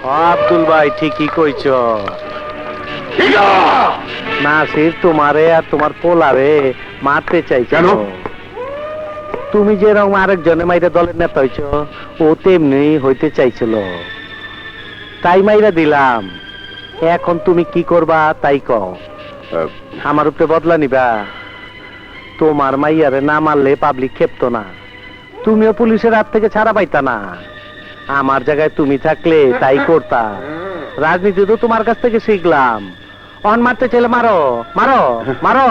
আব্দুল ভাই ঠিকই কইছ। নাসির তোমারে আর তোমার পোলারে মারতে চাইছ। কেন? তুমি যেরকম আরেকজনে মাইরা দলের নেতা হইছ, ও তেমনি হইতে চাইছিল, তাই মাইরা দিলাম। এখন তুমি কি করবা তাই কও। আমার উপরে বদলা নিবা? তোমার মাইয়ারে না মারলে পাবলিক খেপতো না, তুমিও পুলিশের হাত থেকে ছাড়া পাইতা না। আমার জায়গায় তুমি থাকলে তাই করতা। রাজনীতি তো তোমার কাছ থেকে শিখলাম। অন মারতে চাইলে মারো মারো মারো।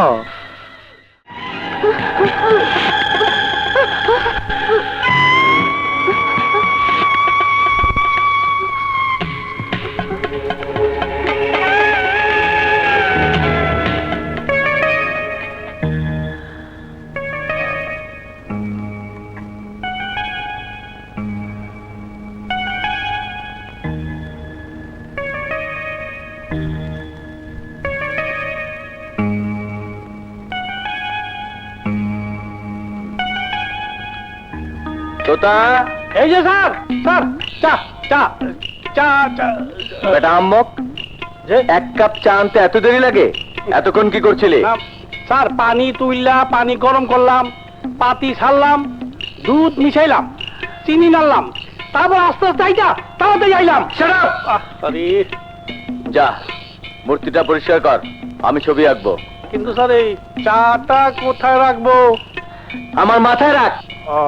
তোতা, এই যে স্যার, স্যার চা চা চা চা। বেটা আম্মক, যে এক কাপ চা আনতে এত দেরি লাগে? এতক্ষণ কি করছিলি? স্যার পানি তুইলা পানি গরম করলাম, পাতি ছাড়লাম, দুধ মিশাইলাম, চিনি নাড়লাম, তারপর আস্তে আস্তে আইটা তাড়াতাড়ি আইলাম। আরে যা, মূর্তিটা পরিষ্কার কর, আমি ছবি আঁকবো। কিন্তু স্যার এই চাটা কোথায় রাখবো? আমার মাথায় রাখ। ও,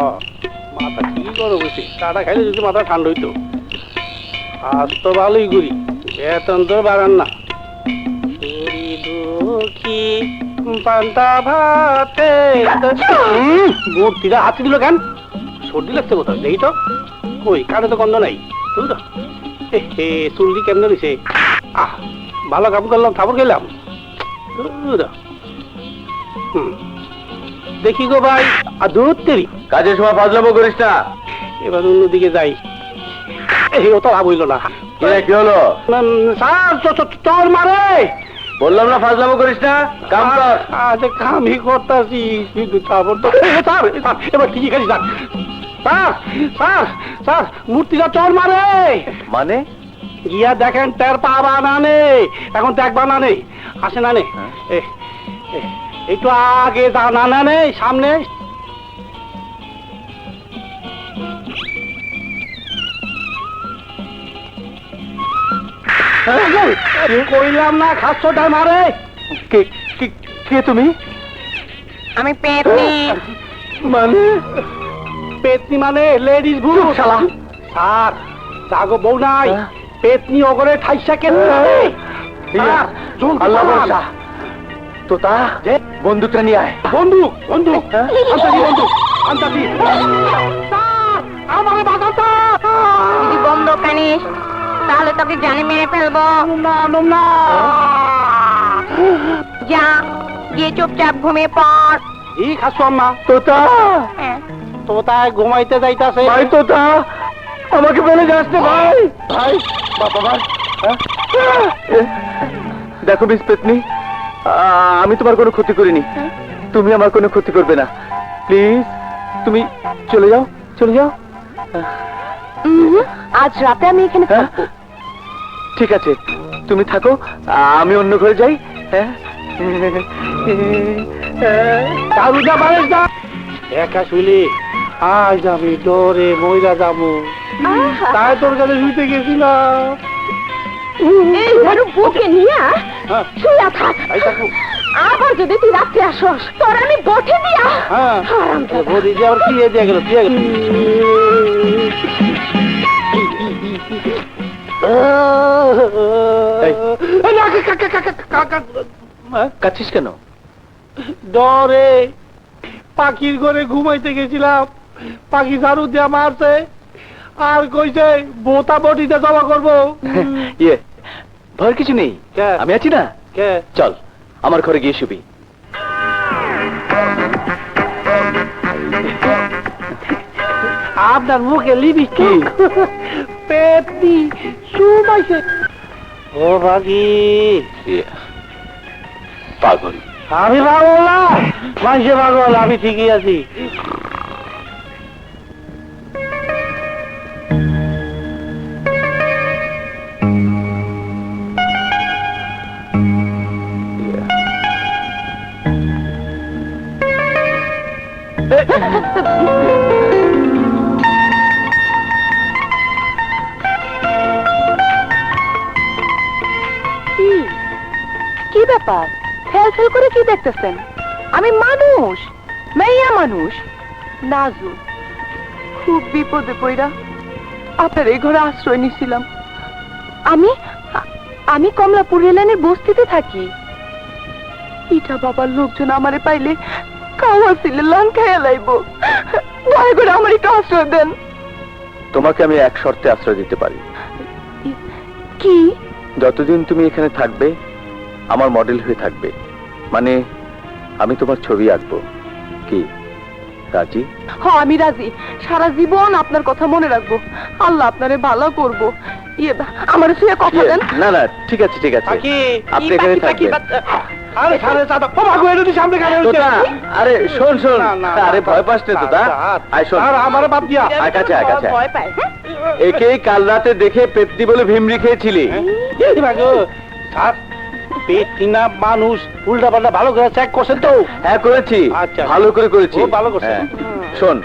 মাথা কি করো বুঝি, চাটা খাইলে যদি মাথা ঠান্ডা হইতো। আজ তো ভালোই ঘুরি, বেতন তো বাড়ান না। ঘুরি দুঃখী পান্তা ভাতে। মূর্তিটা হাতে দিল কেন? সর্দি লাগছে কোথাও দেখি তো। কই কানে তো গন্ধ নাই। বুঝলো চুলদি কেমন দিছে? আহ, ভালো কাম করলাম, খাবার খেলাম। দেখি গো ভাই, আর দূর তেরি কাজের সময় ফাজলামো করিস না। এবার অন্যদিকে যাই। এই ও তো লাভ হইল না। কি হলো? স্যার চর মারে। বললাম না ফাজলামো করিস না, কাম কর। আজ কামই করতাছি, কিন্তু তারপর তো স্যার এবার ঠিকই খালি স্যার। স্যার স্যার স্যার মূর্তিটা চর মারে। মানে? গিয়া দেখেন টের পাবা না নে, এখন দেখবা না নেই, আসে না নে। একটু আগে যা, না না নেই সামনে। কইলাম না খাচ্ছটায় মারে। কে কে তুমি? আমি পেতনি। মানে? পেতনি মানে লেডিস ভুল শালা। স্যার জাগো বউ নাই, পেতনি ওগরে ঠাইসা কেন? আল্লাহ ভরসা। তোতা, বন্দুকটা নিয়ে আয়। বন্দুক বন্দুক আনতাছি, বন্দুক আনতাছি। আমারে বাঁচাতা। যদি বন্ধ কানিস তাহলে তোকে জানে মেরে ফেলবো। না না যা গিয়ে চুপচাপ ঘুমিয়ে পড়। ই খাচ্ছ আম্মা? তোতা, হ্যাঁ। তোতায় ঘুমাইতে যাইতাছে। ভাই তোতা, আমাকে ফেলে যাস না ভাই। ভাই, বাবা ভাই। দেখো মিস পেতনি, আমি তোমার কোনো ক্ষতি করিনি, তুমি আমার কোনো ক্ষতি করবে না। প্লিজ তুমি চলে যাও, চলে যাও। আজ রাতে আমি এখানে থাকবো। ঠিক আছে, তুমি থাকো, আমি অন্য ঘরে যাই। হ্যাঁ, চারুটা বাড়িস না। একা শুলি আজ আমি ডরে মইরা যাবো, তাই তোর কাছে শুইতে গেছিলাম। এই ঝাড়ু বুকে নিয়ে হ্যাঁ, শুয়া থাক। এই থাকো। আবার যদি তুই রাত্রে আসস তোর আমি বঠে দিয়া। হ্যাঁ, বদি যে আবার দিয়ে দিয়ে গেল, দিয়ে গেল। কাছিস কেন? ডরে পাখির ঘরে ঘুমাইতে গেছিলাম, পাখি ঝাড়ু দিয়া মারছে আর কইছে বোতা বটিতে জমা করবো। ইয়ে, ভয়ের কিছু নেই, কে? আমি আছি না। কে? চল আমার ঘরে গিয়ে শুবি। আপনার মুখে লিবি কি? পেতনি শুমাইছে। ও ভাগি, পাগল। আমি পাগল না, মানুষে পাগল, আমি ঠিকই আছি। ব্যাপার? ফেল ফেল করে কি দেখতেছেন? আমি মানুষ, মেয়া মানুষ, নাজু। খুব বিপদে পড়া আপনার এই ঘরে আশ্রয় নিছিলাম। আমি কমলাপুর রেললাইনের বস্তিতে থাকি। ইটা বাবার লোকজন আমারে পাইলে খাওয়া ছিলে লান খাইয়া লাইব। দয়া করে আমার একটু আশ্রয় দেন। তোমাকে আমি এক শর্তে আশ্রয় দিতে পারি। কি? যতদিন তুমি এখানে থাকবে আমার মডেল হয়ে থাকবে, মানে আমি তোমার ছবি আঁকবো। কি রাজি? হ্যাঁ আমি রাজি। সারা জীবন আপনার কথা মনে রাখবো। আল্লাহ আপনারে ভালো করবো। আমার শুয়ে কথা দেন। না না, ঠিক আছে ঠিক আছে, পাখি, আপনি এখানে থাকবেন। আরে সাড়ে চাঁদা ও ভাগো এর সামনে গাড়ি হচ্ছে। তোতা, আরে শোন শোন, না, না, আরে ভয় পাস না তোতা। আয় শোন, আর আমার বাপ দিয়া আয় কাছে আয় কাছে। ভয় পায়। একে কাল রাতে দেখে পেতনি বলে ভিমরি খেয়েছিলি। এই ভাগো স্যার, পেট কিনা মানুষ উল্টা পাল্টা ভালো করে চেক করছেন তো? হ্যাঁ করেছি, আচ্ছা। ভালো করে করেছি। ও, ভালো করছে। হ্যাঁ। শোন,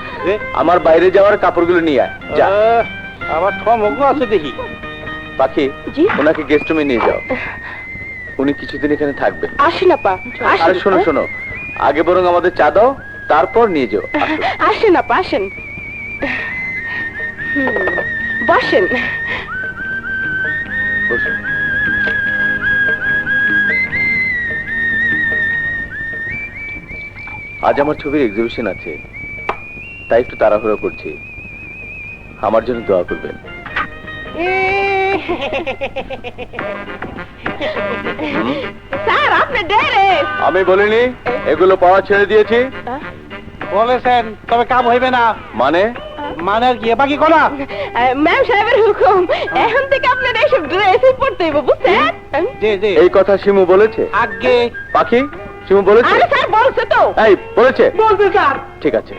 আমার বাইরে যাওয়ার কাপড়গুলো নিয়ে আয় যা। আবার ঠমকও আছে দেখি। পাখি, জি? ওনাকে গেস্ট রুমে নিয়ে যাও। উনি কিছুদিন এখানে থাকবেন। আসেন আপা, আরে শোনো শোনো, আগে বরং আমাদের চা দাও, তারপর নিয়ে যাও। আসো। আসেন আপা, আসেন। বসেন। বসো। আজ আমার ছবির এক্সিবিশন আছে, তাই একটু তাড়াহুড়ো করছি। আমার জন্য দোয়া করবেন। স্যার আপনি ডেরে। আমি বলিনি এগুলো পাওয়া ছেড়ে দিয়েছি। বলেছেন, তবে কাম হইবে না। মানে মানে আর কি বাকি করা? ম্যাম সাহেবের হুকুম, এখন থেকে আপনার এইসব ড্রেস পড়তে হইব, বুঝছেন? জি জি। এই কথা শিমু বলেছে? আগে পাখি, শিমু বলেছে? আরে স্যার বলছে তো। এই বলেছে? বলতে স্যার। ঠিক আছে।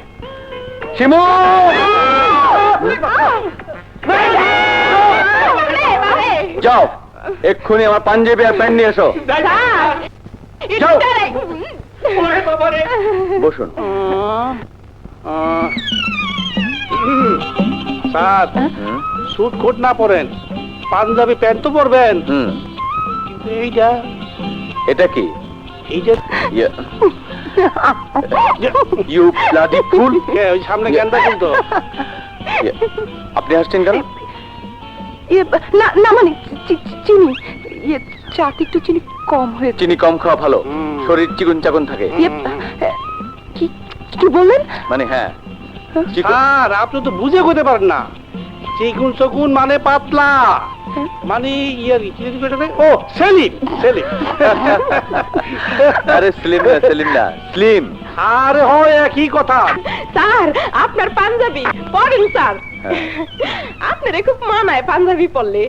শিমু, যাও এক্ষুনি আমার পাঞ্জাবি আর প্যান্ট নিয়ে এসো। যাও। বসুন। স্যার, হুম, স্যুট কোট না পরেন, পাঞ্জাবি প্যান্ট তো পরবেন। হুম। কিন্তু এইটা, এটা কি? এই যে ইউ ব্লাডি ফুল। ওই সামনে গেন্দা কিন্তু। আপনি হাসছেন কেন? না না মানে চিনি, চাতে একটু চিনি কম হয়েছে। চিনি কম খাওয়া ভালো, হুম। শরীর চিকন চাকন থাকে। কি কি বললেন? মানে হ্যাঁ, চিকন। স্যার, আপনি তো বুঝে কইতে পারেন না। চিকুন চকুন মানে পাতলা, মানে ইয়ার কি যেটা বলে? ও সেলিম, সেলিম। আরে স্লিম না, সেলিম না, স্লিম। আরে হয় একই কথা। স্যার আপনার পাঞ্জাবি পরেন স্যার। হ্যাঁ। আপনারে খুব মানায় পাঞ্জাবি পরলে।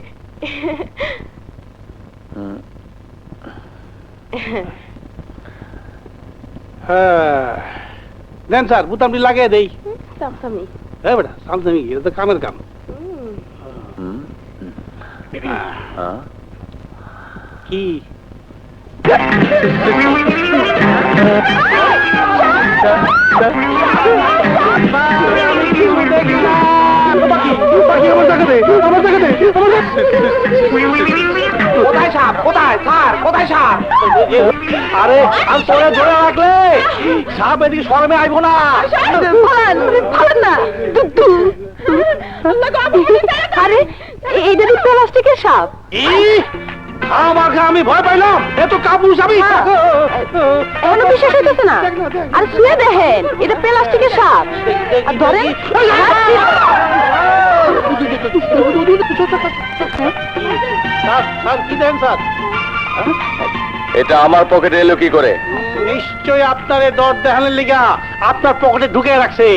হুম। হ্যাঁ, দেন স্যার, বুতামটি লাগিয়ে দেই। সামসামি। হ্যাঁ বেটা, সামসামি এটা তো কামের কাম। হুম। হ্যাঁ। কি কোথায় সাপ? কোথায় স্যার? কোথায় সাপ? আরে আমি তোরে ধরে রাখলে সাপ এদিকে সরমে আইবো না। আরে এইটা তো প্লাস্টিকের সাপ। আমাকে আমি ভয় পাইলাম, এ তো কাবু সাবি। এখনো বিশ্বাস হইতেছে না? আর শুয়ে দেখেন, এটা প্লাস্টিকের সাপ। আর ধরেন স্যার কি দেন স্যার? এটা আমার পকেটে এলো কি করে? নিশ্চয় আপনার এই দর দেখানোর লিগা আপনার পকেটে ঢুকে রাখছে।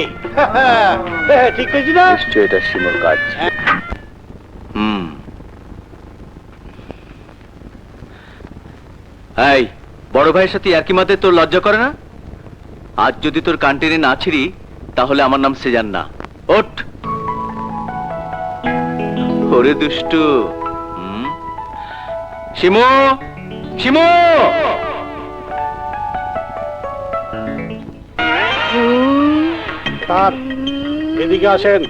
ঠিক কইছি না? নিশ্চয় এটা শিমুর কাজ। হুম। এই বড় ভাইয়ের সাথে ইয়ার্কি মারতে তোর লজ্জা করে না? আজ যদি তোর কান টেনে না ছিড়ি তাহলে আমার নাম সেজান না। ওঠ। ওরে দুষ্টু। হুম। শিমু, শিমু। স্যার এদিকে আসেন।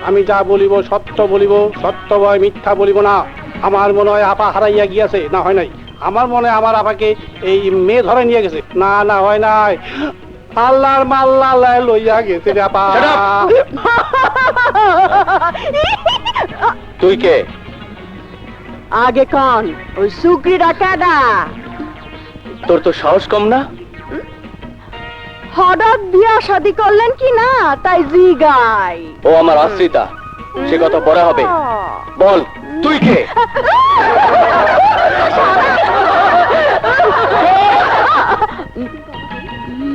আমি যা বলিব সত্য বলিব, সত্য ভয় মিথ্যা বলিব না। আমার মনে হয় আপা হারাইয়া গিয়াছে। না হয় নাই, আমার মনে হয় আমার আপাকে এই মেয়ে ধরে নিয়ে গেছে। না না হয় নাই, আল্লাহর মাল্লা লইয়া গেছে রে আপা। তুই কে? আগে কন ওই সুগ্রীরা কেডা? তোর তো সাহস কম না? হঠাৎ বিয়া শাদি করলেন কি না তাই জিগাই। ও আমার আশ্রিতা, সে কথা পরে হবে। বল তুই কে?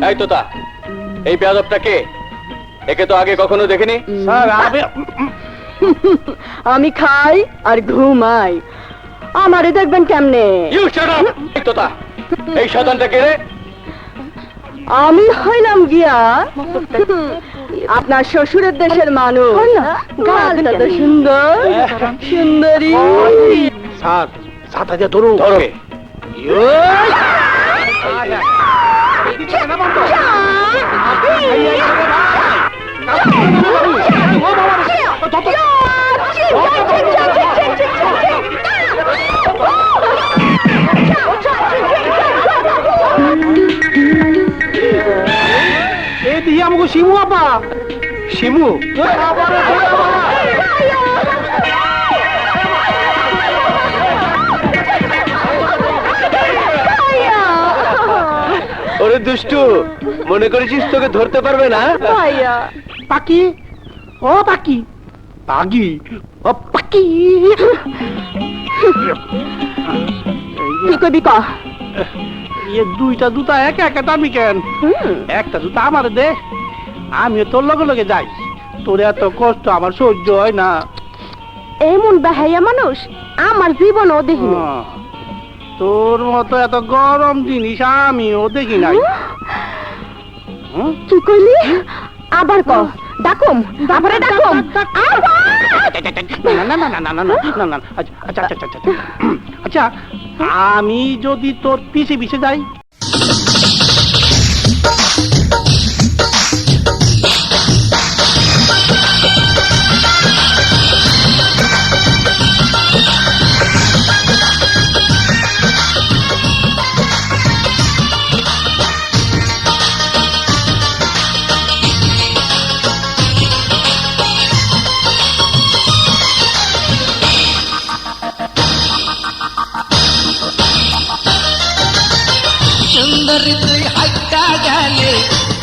এই তোতা, এই বেয়াদবটা কে? একে তো আগে কখনো দেখিনি। স্যার আমি আমি খাই আর ঘুমাই, আমারে দেখবেন কেমনে? You shut up! এই তোতা, এই শয়তানটা কে রে? আমি হইলাম গিয়া আপনার শ্বশুরের দেশের মানুষ। গালটা তো সুন্দর, সুন্দরী। স্যার সাথে যে ধরুন ধরো। এই দিয়ে আমাকে শিমু আপা। শিমু? ওরে দুষ্টু, মনে করেছিস তোকে ধরতে পারবে না? ভাইয়া পাখি, ও পাখি, পাখি, ও পাখি। কি কবি ক? দুইটা জুতা একা একা টানবি কেন? একটা জুতা আমার দে, আমি তোর লগে লগে যাই। তোর এত কষ্ট আমার সহ্য হয় না। এমন বেহাইয়া মানুষ আমার জীবনও দেখিনি। তোর মতো এত গরম জিনিস আমিও দেখি নাই। কি কইলি? আবার ক, ডাকুম, আবারে ডাকুম। না না না না না না না না না। আচ্ছা আচ্ছা আচ্ছা আচ্ছা আচ্ছা, আমি যদি তোর পিছে পিছে যাই? সুন্দরী তুই হাইটা গেলে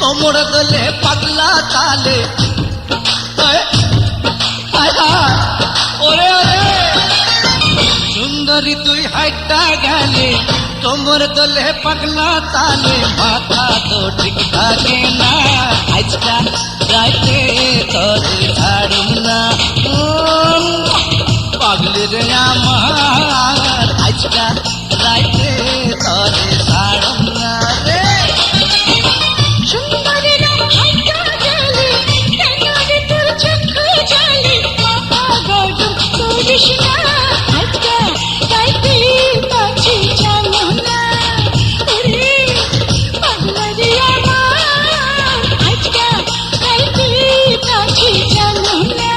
কোমর দলে পাগলা তালে। ওরে ওরে সুন্দরী তুই হাইটা গেলে কোমর দলে পাগলা তালে। মাথা তো ঠিক থাকে না, আজকা রাইতে তোর ছাড়ুম না। পাগলি রে আমার, আজকা রাইতে তোর ছাড়ুম না রে। সুন্দরীরা হাইটা গেলে কেনারে তোর চক্ষু জালে। মাথা গরম করিস না, আজকা রাইতে পাছি জানো না। ওরে পাগলা রে আমার, আজকা রাইতে পাছি জানো না।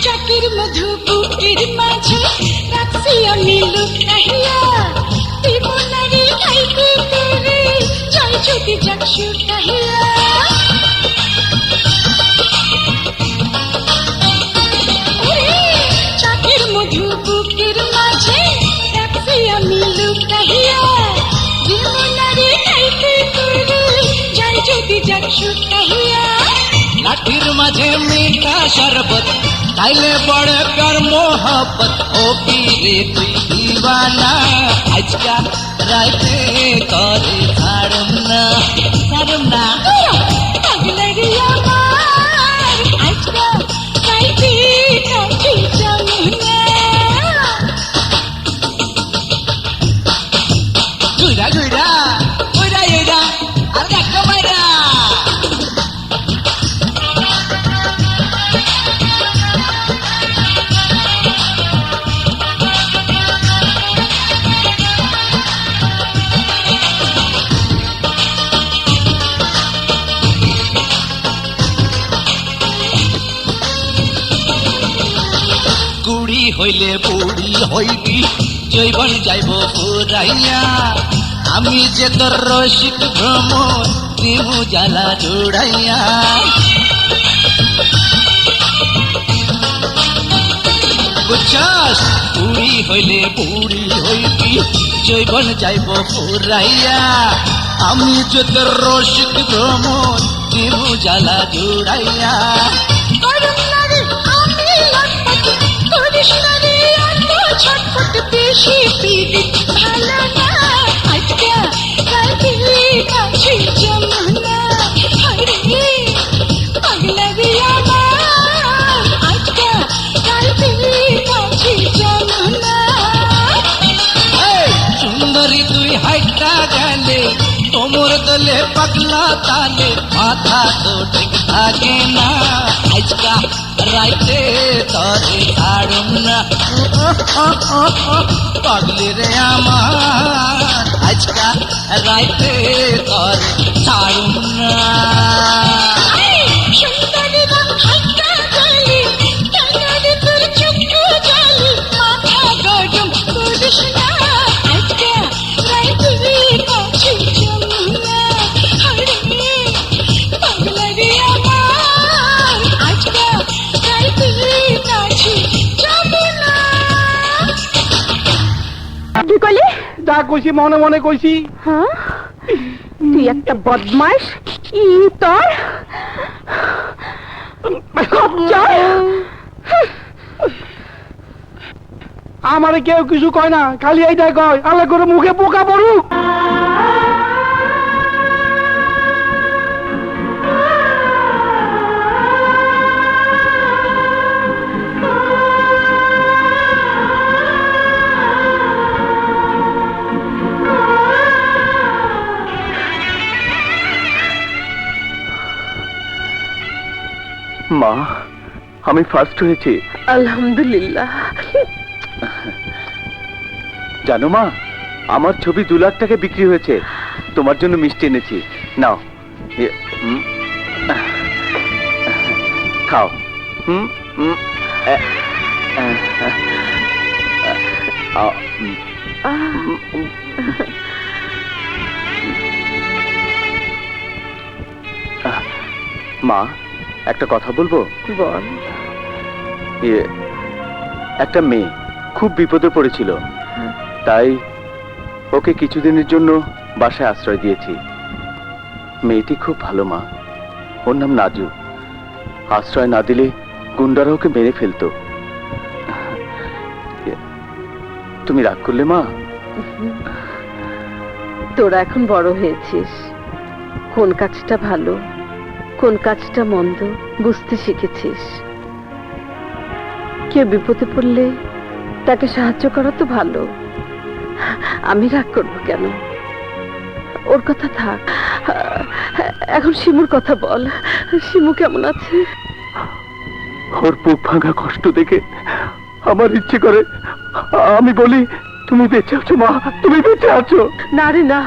চাকির মধু বুকের মাঝে রাখছি আমি লুকাইয়া। তুই মনারে খাইতে তোরে জয় যদি যাক শুকাইয়া। চাকির মধু বুকের মাঝে রাখছি আমি লুকাইয়া। তুই মনারে খাইতে তোরে জয় যদি যাক শুকাইয়া। লাঠির মাঝে মিঠা শরবত খাইলে বড় প্যার মোহব্বত। ও কি রে তুই দিবানা, আজকা রাইতে করে ছাড়ুম না, ছাড়ুম না। পাগলা রে আমার, আজকা রাইতে কাছে যাবো না। ঘুরা ঘুরা হইলে বুড়ি হইবি জৈবন যাইব পুরাইয়া আমি যে তোর রসিক ভ্রমণ দিমু জ্বালা জুড়াইয়া বুঝছস বুড়ি হইলে বুড়ি হইবি জৈবন যাইব পুরাইয়া আমি যে তোর রসিক ভ্রমণ দিমু জ্বালা জুড়াইয়া ছটপট বেশি পীড়িত ভালো না আজকে কাল দিলি কাছে জমানা হরে পাগলা দিয়া আজকে কাল দিলি কাছে জমানা সুন্দরী তুই হাইটা গেলে তোমর দলে পাগলা তালে মাথা তো ঠিক থাকে না আজকা রাইতে তরে ছাড়ুম না পাগলি রে আমার আজকা রাইতে তরে ছাড়ুম না কি কইলি? যা কইছি মনে মনে কইছি। হ্যাঁ তুই একটা বদমাইশ ই তোর আমারে কেউ কিছু কয় না, খালি এইটাই কয় আল্লাহ করে মুখে পোকা পড়ুক। মা, আমি ফার্স্ট হয়েছি। আলহামদুলিল্লাহ। জানো মা, আমার ছবি 2 লাখ টাকা বিক্রি হয়েছে। তোমার জন্য মিষ্টি এনেছি, নাও খাও। মা, একটা কথা বলবো? বল। একটা মেয়ে খুব বিপদে পড়েছিল, তাই ওকে কিছুদিনের জন্য বাসায় আশ্রয় দিয়েছি। মেয়েটি খুব ভালো মা, ওর নাম নাজু। আশ্রয় না দিলে গুন্ডারা ওকে মেরে ফেলতো। তুমি রাগ করলে মা? তোরা এখন বড় হয়েছিস, কোন কাজটা ভালো কোন কাজটা মন্দ বুঝতে শিখেছিস। কেউ বিপদে পড়লে তাকে সাহায্য করা তো ভালো। আমি রাগ করবো কেন? ওর কথা থাক, এখন শিমুর কথা বল। শিমু কেমন আছে? ওর বুক ভাঙা কষ্ট দেখে আমার ইচ্ছে করে আমি বলি, তুমি বেঁচে আছো মা, তুমি বেঁচে আছো। না রে না,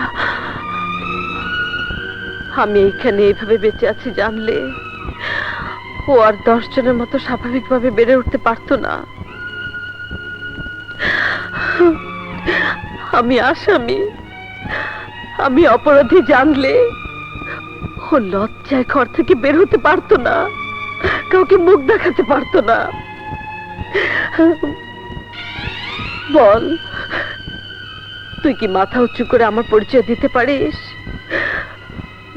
আমি এইখানে এইভাবে বেঁচে আছি জানলে ও আর 10 জনের মতো স্বাভাবিকভাবে বেড়ে উঠতে পারতো না। আমি আসামি, আমি অপরাধী জানলে ও লজ্জায় ঘর থেকে বের হতে পারতো না, কাউকে মুখ দেখাতে পারতো না। বল, তুই কি মাথা উঁচু করে আমার পরিচয় দিতে পারিস?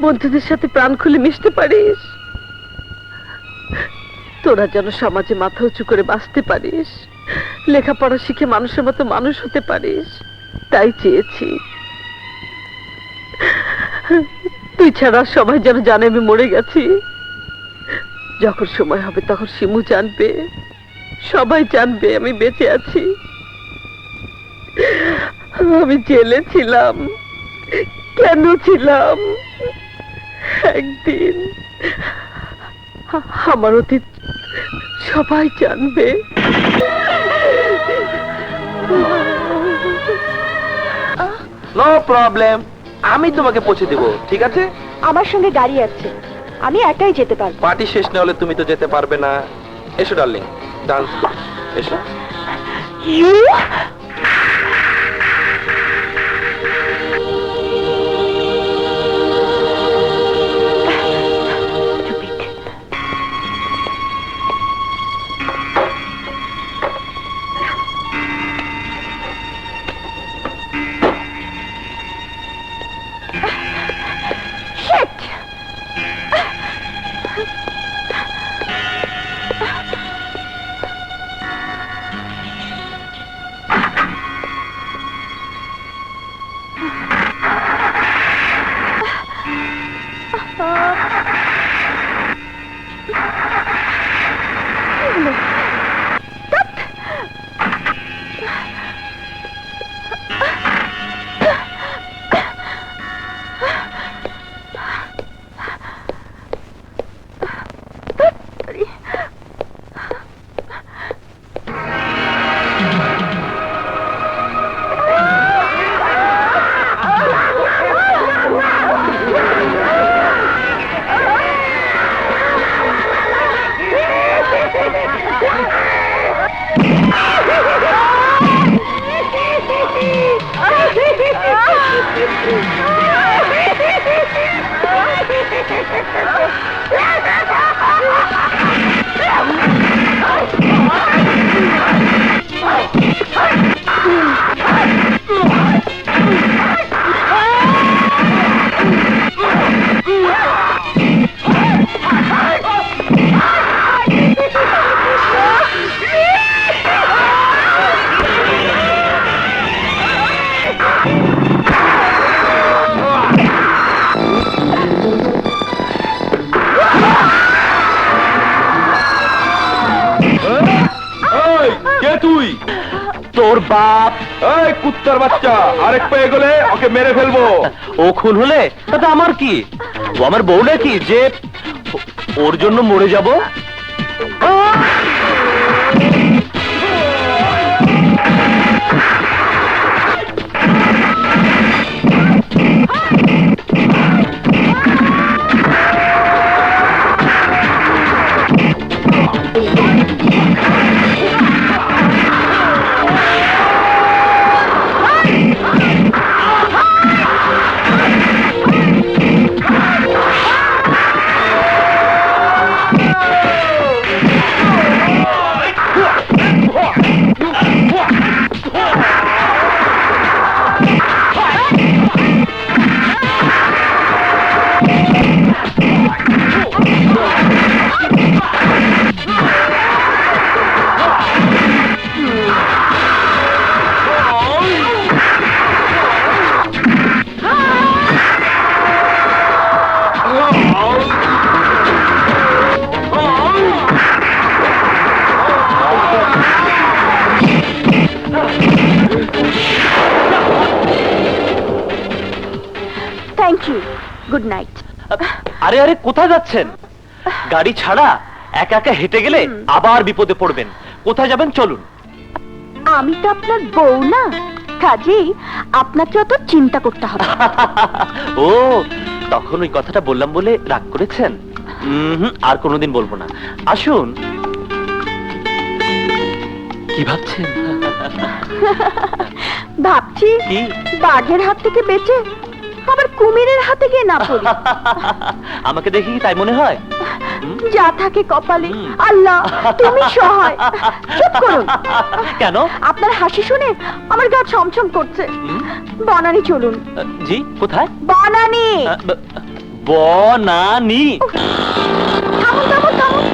বন্ধুদের সাথে প্রাণ খুলে মিশতে পারিস? তোরা যেন সমাজে মাথা উঁচু করে বাঁচতে পারিস, লেখাপড়া শিখে মানুষের মতো মানুষ হতে পারিস, তাই চেয়েছি। তুই ছাড়া সবাই যেন জানে আমি মরে গেছি। যখন সময় হবে তখন শিমু জানবে, সবাই জানবে আমি বেঁচে আছি। আমি জেলে ছিলাম, কেন ছিলাম? একদিন আমার অতীত সবাই জানবে। নো প্রবলেম, আমি তোমাকে পৌঁছে দেবো, ঠিক আছে? আমার সঙ্গে গাড়ি আছে, আমি একাই যেতে পারবো। পার্টি শেষ না হলে তুমি তো যেতে পারবে না। এসো ডার্লিং, ডান্স, এসো। You? Stupid. Shit! কে তুই? তোর বাপ। এই কুত্তার বাচ্চা, আরেক পেয়ে গেলে ওকে মেরে ফেলবো। ও খুন হলে তাতে আমার কি? ও আমার বউ নাকি যে ওর জন্য মরে যাব? Thank you. Good night. আরে আরে কোথায় যাচ্ছেন? গাড়ি ছাড়া একা একা হেঁটে গেলে আবার বিপদে পড়বেন। কোথায় যাবেন চলুন। আমি তো আপনার বউ না, কাজেই আপনাকে অত চিন্তা করতে হবে না। ও, তখন ওই কথাটা বললাম বলে রাগ করেছেন? আর কোনোদিন বলবো না। আসুন। কি ভাবছেন? ভাবছি কি? বাঘের হাত থেকে বেঁচে আবার কুমিরের হাতে গিয়ে না পড়ি। আমাকে দেখি কি তাই মনে হয়? যা থাকে কপালে, হুম। আল্লাহ তুমি সহায়। চুপ করুন। কেন? আপনার হাসি শুনে আমার গা ছমছম করছে। হুম? বনানি চলুন। জি, কোথায়? বনানি। বনানি। থামুন থামুন থামুন।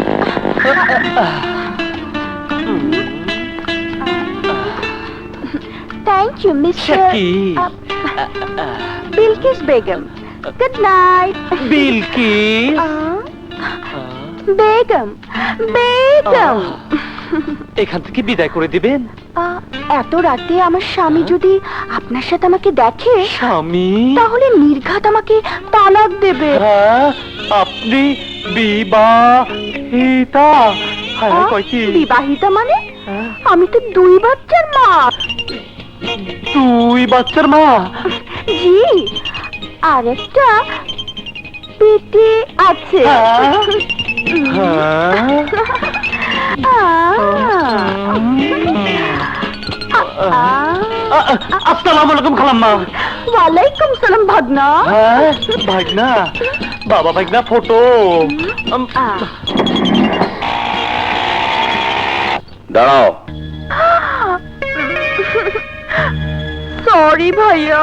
থ্যাংক ইউ মিস্টার কি? বিলকিস বেগম। Good night. বিলকিস। বেগম বেগম। এখান থেকে বিদায় করে দিবেন? এত রাতে আমার স্বামী যদি আপনার সাথে আমাকে দেখে, স্বামী? তাহলে নির্ঘাত আমাকে তালাক দেবে। হ্যাঁ, আপনি বিবাহিতা? হায় হায়, কয় কি? বিবাহিতা মানে? হ্যাঁ। আমি তো 2 বাচ্চার মা। 2 বাচ্চার মা? জি, আরেকটা পেটে আছে। হ্যাঁ। আসসালামু আলাইকুম খালাম্মা। ওয়ালাইকুম সালাম ভাগনা। হ্যাঁ ভাগনা, বাবা ভাগনা ফটো। দাঁড়াও। সরি ভাইয়া,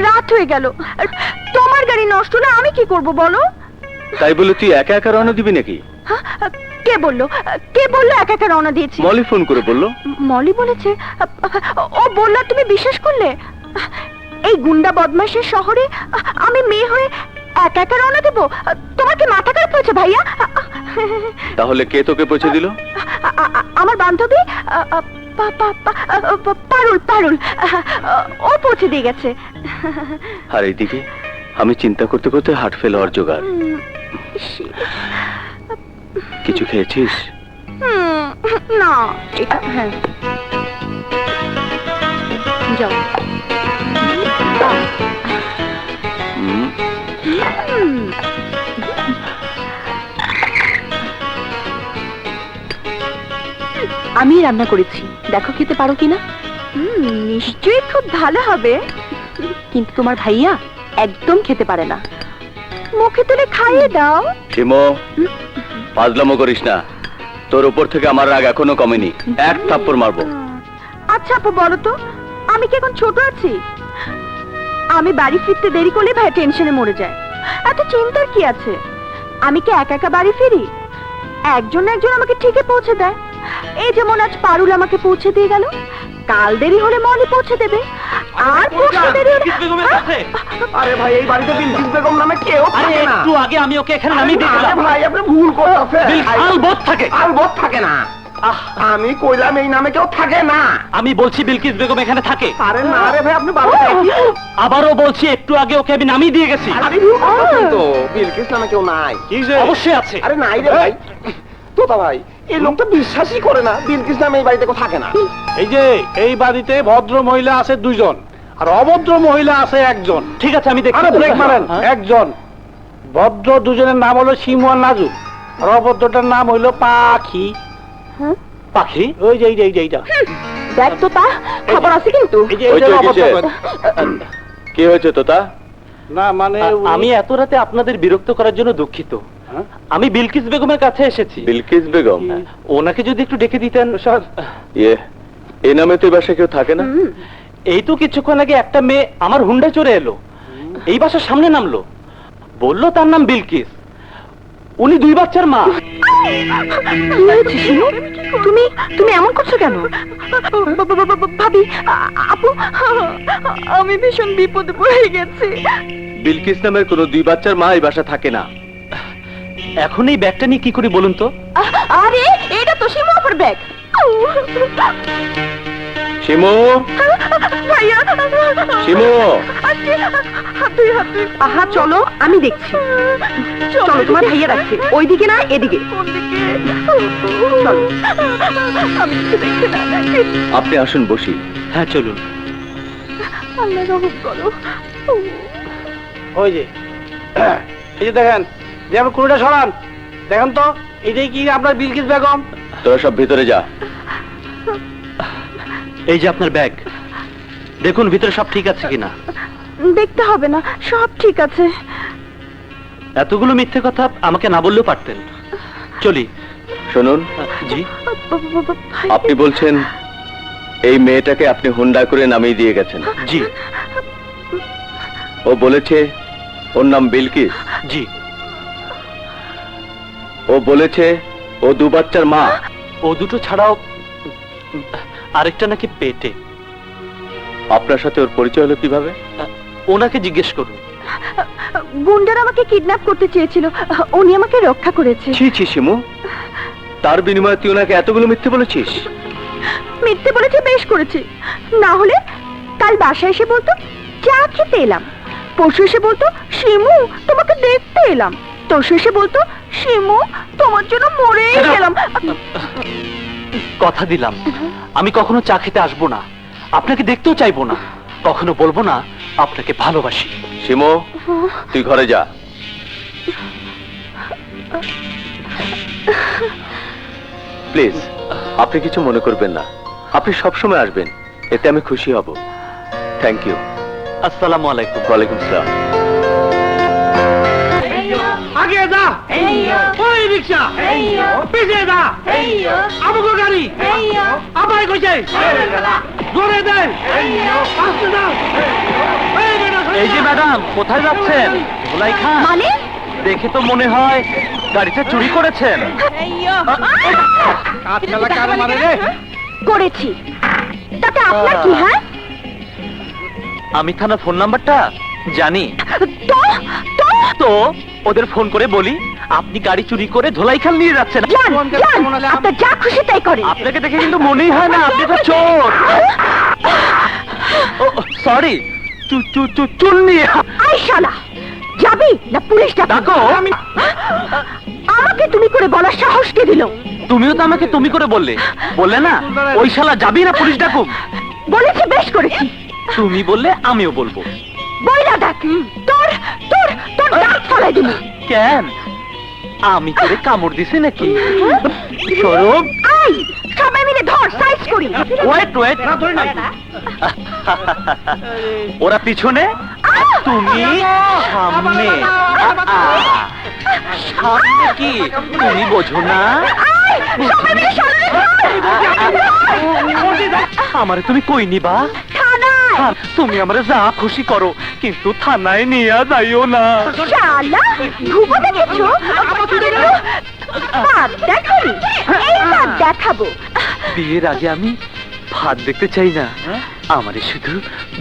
রাত হয়ে গেল, তোমার গাড়ি নষ্ট হলে আমি কি করব বলো? তাই বলে তুই একা একা রওনা দিবি নাকি? কে বললো একা একা রওনা দিয়েছি? মলি ফোন করে বললো। মলি বলেছে? ও বললো, তুমি বিশ্বাস করলে? এই গুন্ডা বদমাশের শহরে আমি মেয়ে হয়ে একা একা রওনা দেবো? তোমার কি মাথা খারাপ হয়েছে ভাইয়া? তাহলে কে তোকে পৌঁছে দিল? আমার বান্ধবী পারুল পারুল, ও পৌঁছে দিয়ে গেছে। আর এইদিকে আমি চিন্তা করতে করতে হার্ট ফেল হওয়ার জোগাড়। কিছু খেয়েছিস? না, হ্যাঁ যাও। আমি রান্না করেছি, দেখো খেতে পারো কিনা। নিশ্চয়ই খুব ভালো হবে, কিন্তু তোমার ভাইয়া একদম খেতে পারে না। মুখে তুলে খাইয়ে দাও। শিমো, ফাজলামো করিস না। তোর উপর থেকে আমার রাগ এখনো কমেনি। এক থাপ্পড় মারবো। আচ্ছা আপু, বলো তো, আমি কি এখন ছোট আছি? আমি বাড়ি ফিরতে দেরি করলে ভাই টেনশনে মরে যায়। এত চিন্তার কি আছে? আমি কি একা একা বাড়ি ফিরি? একজন আমাকে ঠিকই পৌঁছে দেয়। এই যেমন আজ পারুল আমাকে পৌঁছে দিয়ে গেল, কাল দেরি হলে মলি পৌঁছে দেবে, আর পরশু দেরি হলে। আরে ভাই, এই বাড়িতে বিলকিস বেগম নামে কেউ থাকে না। একটু আগে আমি ওকে এখানে নামিয়ে দিয়েছিলাম। ভাই আপনি ভুল করতেছেন। আলবত থাকে। আলবত থাকে না। আমি কইলাম এই নামে কেউ থাকে না। আমি বলছি বিলকিস বেগম এখানে থাকে। আরে না রে ভাই, আপনি বারবার আবারও বলছি, একটু আগে ওকে আমি নামিয়ে দিয়ে গেছি। আপনি ভুল করতেছেন তো। বিলকিস নামে কেউ নাই। অবশ্যই আছে। আরে নাই রে ভাই। তোতা ভাই, এই লোকটা বিশ্বাসই করে না বিলকিস নামে এই বাড়িতে কেউ থাকে না। এই যে এই বাড়িতে ভদ্র মহিলা আছে 2 জন, আর অভদ্র মহিলা আছে 1 জন। ঠিক আছে, আমি দেখি। আরে ব্রেক মারেন। 1 জন ভদ্র, 2 জনের নাম হলো শিমু আর নাজু, আর অভদ্রটার নাম হইলো পাখি। পাখি? ওই যে এইটা। দেখ তো, তা খবর আছে কিন্তু। এই যে ওই তো, এইটা কিসে? অভদ্র। কি হয়েছে তোতা? না মানে আমি এত রাতে আপনাদের বিরক্ত করার জন্য দুঃখিত। হ্যাঁ? আমি বিলকিস বেগমের কাছে এসেছি। বিলকিস বেগম? ওনাকে যদি একটু ডেকে দিতেন। স্যার, ইয়ে, এই নামে তো এই বাসায় কেউ থাকে না। এই তো কিছুক্ষণ আগে একটা মেয়ে আমার হুন্ডা চড়ে এলো, এই বাসার সামনে নামলো, বললো তার নাম বিলকিস, উনি 2 বাচ্চার মা। কি হয়েছে শিমু? তুমি এমন করছো কেন? ভাবি, আপু, আমি ভীষণ বিপদে পড়ে গেছি। বিলকিস নামের কোনো 2 বাচ্চার মা এই বাসা থাকে না। এখন এই ব্যাগটা নিয়ে কি করি বলুন তো? আরে এটা তো শিমু আপার ব্যাগ। শিমু, ভাইয়া, শিমু, আহা চলো, আমি দেখছি। চলো, তোমার ভাইয়া রাখছে ওইদিকে না এদিকে। চলো, আমি কিছু দেখছি না। আপনি আসুন বসি। হ্যাঁ চলুন। আল্লাহ রহম করো। ওই যে এই যে দেখেন, যে আপনি কুড়িটা সরান, দেখেন তো এটাই কি আপনার বিলকিস বেগম? তোরা সব ভিতরে যা। এই যে আপনার ব্যাগ, দেখুন ভিতরে সব ঠিক আছে কিনা। দেখতে হবে না, সব ঠিক আছে। এতগুলো মিথ্যে কথা আমাকে না বললেও পারতেন। চলি। শুনুন, জি? আপনি বলছেন এই মেয়েটাকে আপনি হুন্ডা করে নামিয়ে দিয়ে গেছেন? জি। ও বলেছে ওর নাম বিলকিস? জি। ও বলেছে ও 2 বাচ্চার মা? ও দুটো ছাড়াও আরেকটা নাকি পেটে। আপনার সাথে ওর পরিচয় হলো কিভাবে? ওনাকে জিজ্ঞেস করুন। গুন্ডারা আমাকে কিডন্যাপ করতে চেয়েছিল, উনি আমাকে রক্ষা করেছে। ছি ছি শিমু, তার বিনিময়ে তুই ওনাকে এতগুলো মিথ্যে বলেছিস? মিথ্যে বলেছে, বেশ করেছি। না হলে কাল বাসায় এসে বলতো চা খেতে এলাম, পরশু এসে বলতো শিমু তোমাকে দেখতে এলাম, তরশু এসে বলতো শিমু তোমার জন্য মরে গেলাম। কথা দিলাম আমি কখনো চা খেতে আসবো না, আপনাকে দেখতেও চাইবো না, কখনো বলবো না আপনাকে ভালোবাসি। শিমু, তুই ঘরে যা। প্লিজ আপনি কিছু মনে করবেন না, আপনি সবসময় আসবেন, এতে আমি খুশি হব। Thank you. আসসালামু আলাইকুম। ওয়ালাইকুম সালাম। আগে যা, ওই রিক্সা পিছিয়ে যা, আমাকে গাড়ি আমায় কইছে জোরে দেন, আসতে দাও। এই যে ম্যাডাম, কোথায় যাচ্ছেন? ধোলাই খান মানে দেখে তো মনে হয় গাড়িটা চুরি করেছেন। কাজ খেলা কার মারে রে? করেছি, তাতে আপনার কি? হ্যাঁ, আমি থানা ফোন নাম্বারটা জানি তো তো তো ওদের ফোন করে বলি আপনি গাড়ি চুরি করে ধোলাইখাল নিয়ে যাচ্ছেন। যান, যান, আপনার যা খুশি তাই করে। আপনাকে দেখে কিন্তু মনেই হয় না আপনি তো চোর। সরি, চুল নিয়ে আই শালা, যাবি না পুলিশ ডাকো। আমাকে তুমি করে বলার সাহস কে দিল? তুমিও তো আমাকে তুমি করে বললে না ওই শালা যাবি না পুলিশ ডাকুম। বলেছি, বেশ করেছি। তুমি বললে আমিও বলবো। বইলা দেখ, তোর তোর তোর দাঁত ফলাই দিবি। কেন, আমি তোরে কামড় দিছি নাকি? সরব, আই, সবাই মিলে ধর, সাইজ করি। ওয়েট ওরা পিছনে, তুমি সামনে। সামনে কি তুমি বোঝো না? আই, সবাই মিলে সামনে ধর। আমারে তুমি কই নিবা? থানায়। তুমি আমারে যা খুশি করো, কিন্তু থানায় নিয়ে যাইও না। শালা, ঘুমো দেখেছো? বাপ দেখাবি? এই বাপ দেখাবো। বিয়ের আগে আমি ভাত দেখতে চাই না, আমারে শুধু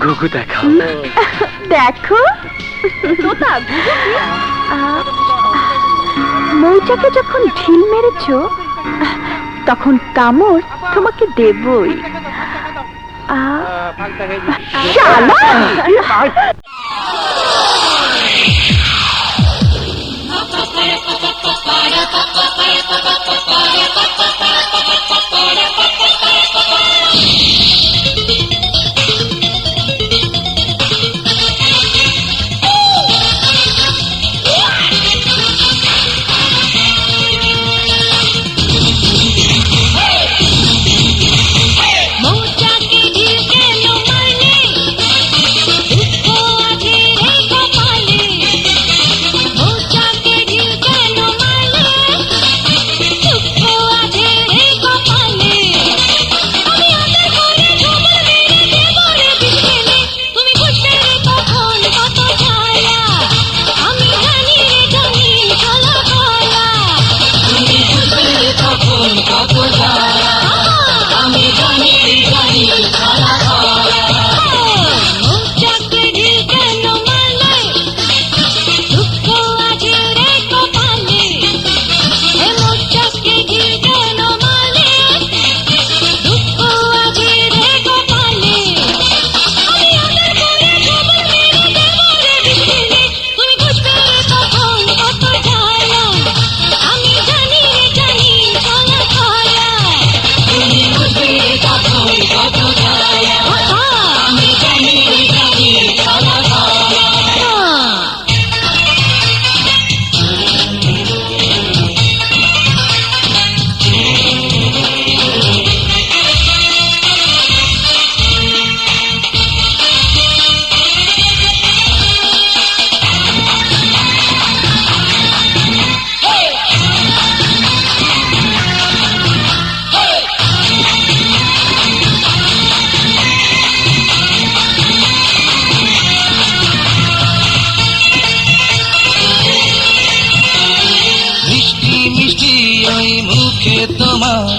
ঘুঘু দেখাও। দেখো মৌচাকে যখন ঢিল মেরেছ, তখন কামড় তোমাকে দেবই। শালা! তোমার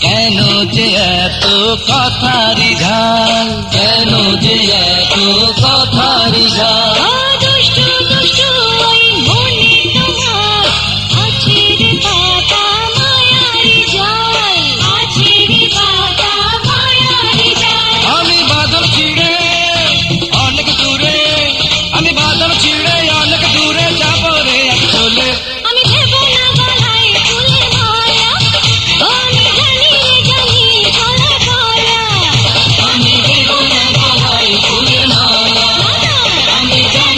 কেন যে এত কথারি ঝাল, কেন যে এত কথারি ঝাল। দুষ্টু দুষ্টু ওই মনে তোমার আছে রে পাতা মায়ারি জাল, আছে রে পাতা মায়ারি জাল। আমি বাদল ছিড়ে অনেক দূরে, আমি বাদল ছিড়ে অনেক দূরে যাবো রে এক চলে। আমি ভেবো না গলায় ফুলের মালা, আমি জানি রে জানি গলা গলা। আমি ভেবো না গলায় ফুলের মালা, আমি জানি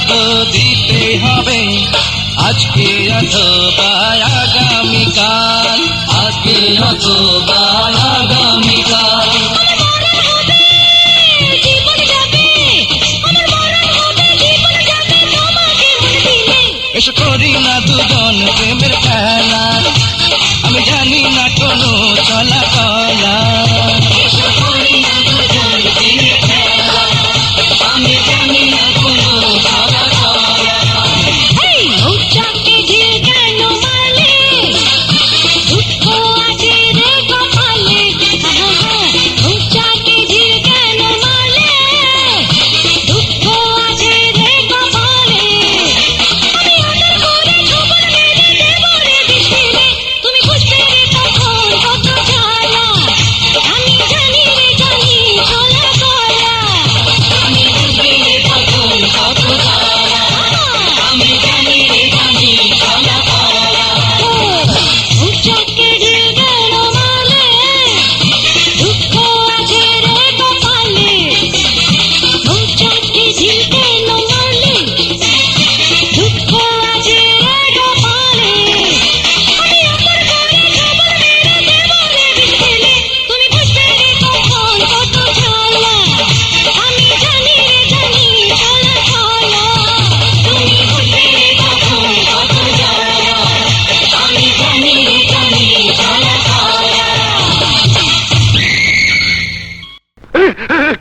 তো দিতেই হবে আজকে অথবা আগামীকাল, আজকে অথবা আগামীকাল। এসো করি না দুজন প্রেমের খেলা, আমি জানি না কোনো চলা কলা। আমি জানি না কোনো চলা কলা।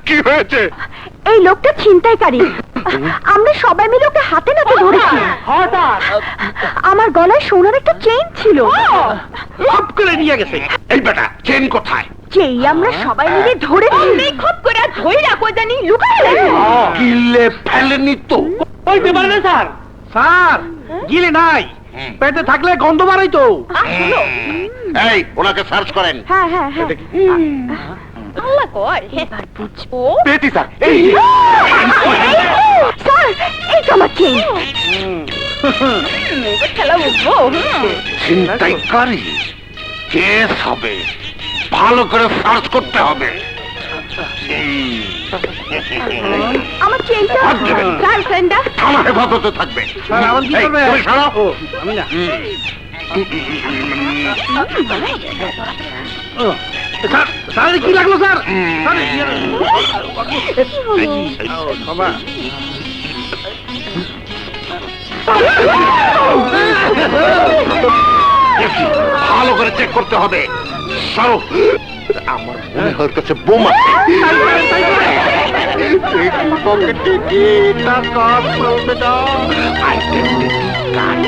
কি হয়েছে? এই লোকটা ছিনতাইকারী। আমরা সবাই মিলে ওকে হাতে নাতে ধরেছি। আমার গলায় সোনার একটা চেইন ছিল। সব করে নিয়ে গেছে। এই বেটা চেন কোথায়? যেই আমরা সবাই মিলে ধরেছি, খুব করে আর ধরে রাখো জানি লুকায় গেছে। গিলে ফেলেনি তো? বলতে পারে না স্যার। স্যার গিলে নাই, পেটে থাকলে গন্ধ বাড়াই তো। এই ওনাকে সার্চ করেন। হ্যাঁ হ্যাঁ হ্যাঁ আল্লাহ কর এবার বুঝবো। পেয়েছি স্যার। এই স্যার এই তো আমার চেইন। খেলা বুঝবো। ছিনতাইকারী কেস হবে, ভালো করে সার্চ করতে হবে। আমার চেইনটা হাত দেবেন। গার্লফ্রেন্ডটা থানা হেফাজতে থাকবে। স্যার আমার কি এই, করবে? তুমি সরাও। ও, আমি না। ও, স্যার স্যার কি লাগলো স্যার? স্যার, বাবা ভালো করে চেক করতে হবে। সরো। আমার মনে হচ্ছে বোমা। পকেটে কি টাকা চলবে না? Identity card.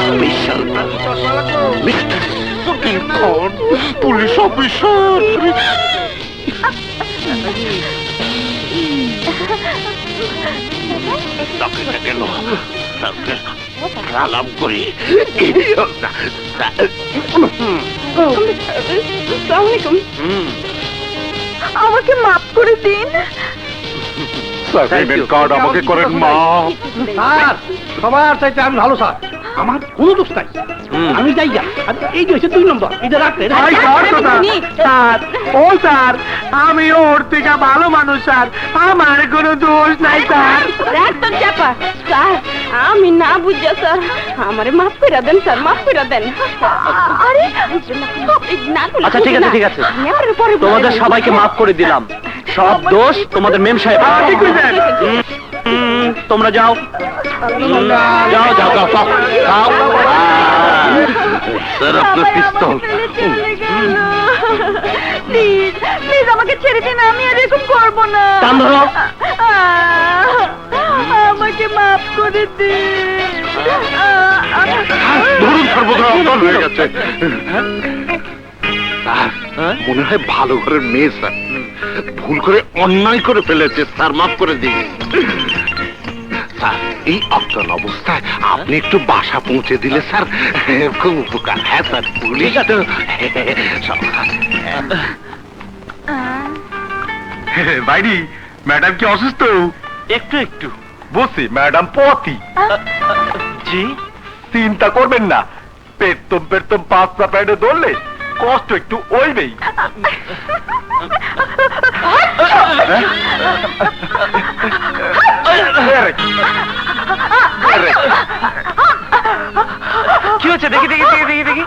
Special mister Sunil Khan, police officer. চাকরিটা গেল। সালাম করি। আমাকে মাফ করে দিন। সার্টিফিকেট কার্ড আমাকে করেন মাফ। স্যার সবার চাইতে আমি ভালো স্যার, আমার কোনো দোষ নাই। আমি যাই যা, এই যে হচ্ছে 2 নম্বর, এটা রাখতে স্যার ও স্যার, আমি ওর থেকে ভালো মানুষ স্যার, আমার কোনো দোষ নাই স্যার। একদম চাপা স্যার, আমি না বুঝা স্যার, আমারে মাফ করে দেন স্যার, মাফ করে দেন। আরে না, আচ্ছা ঠিক আছে ঠিক আছে, তোমাদের সবাইকে মাফ করে দিলাম। সব দোষ তোমাদের মেম সাহেব। তোমরা যাও যাও যাও যাও যাও। স্যার আপনার পিস্তল। প্লিজ প্লিজ আমাকে ছেড়ে দিন, আমি আর এরকম করবো না। কান ধরো। আমাকে মাফ করে দিন। ধরুন সর্বদা অজ্ঞান হয়ে গেছে। স্যার মনে হয় ভালো ঘরের মেয়ে স্যার, ভুল করে অন্যায় করে ফেলেছে স্যার, মাফ করে দিন। স্যার এই অজ্ঞান অবস্থায় আপনি একটু বাসা পৌঁছে দিলে স্যার খুব উপকার। হ্যাঁ স্যার পুলিশ তো বাইরি ম্যাডাম কি অসুস্থ? একটু একটু। বসি ম্যাডাম পথি। জি চিন্তা করবেন না, পেট্টম পেট্টম 5টা প্যাডে ধরলে কষ্ট একটু ওইবেই। কি হচ্ছে দেখি দেখি দেখি দেখি দেখি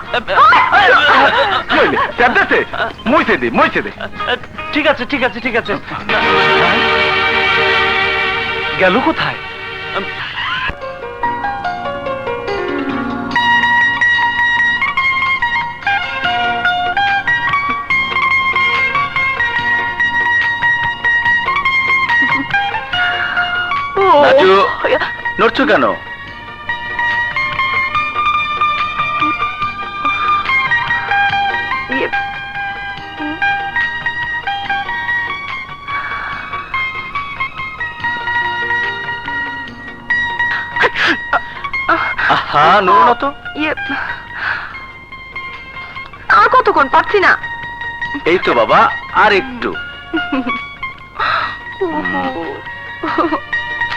কি হইলে ট্যাবলেটে মইছে দে ঠিক আছে ঠিক আছে ঠিক আছে গেল কোথায় নাজু নড়ছো কেন হ্যাঁ নো না তো আর কতক্ষণ পারছি না। এই তো বাবা আর একটু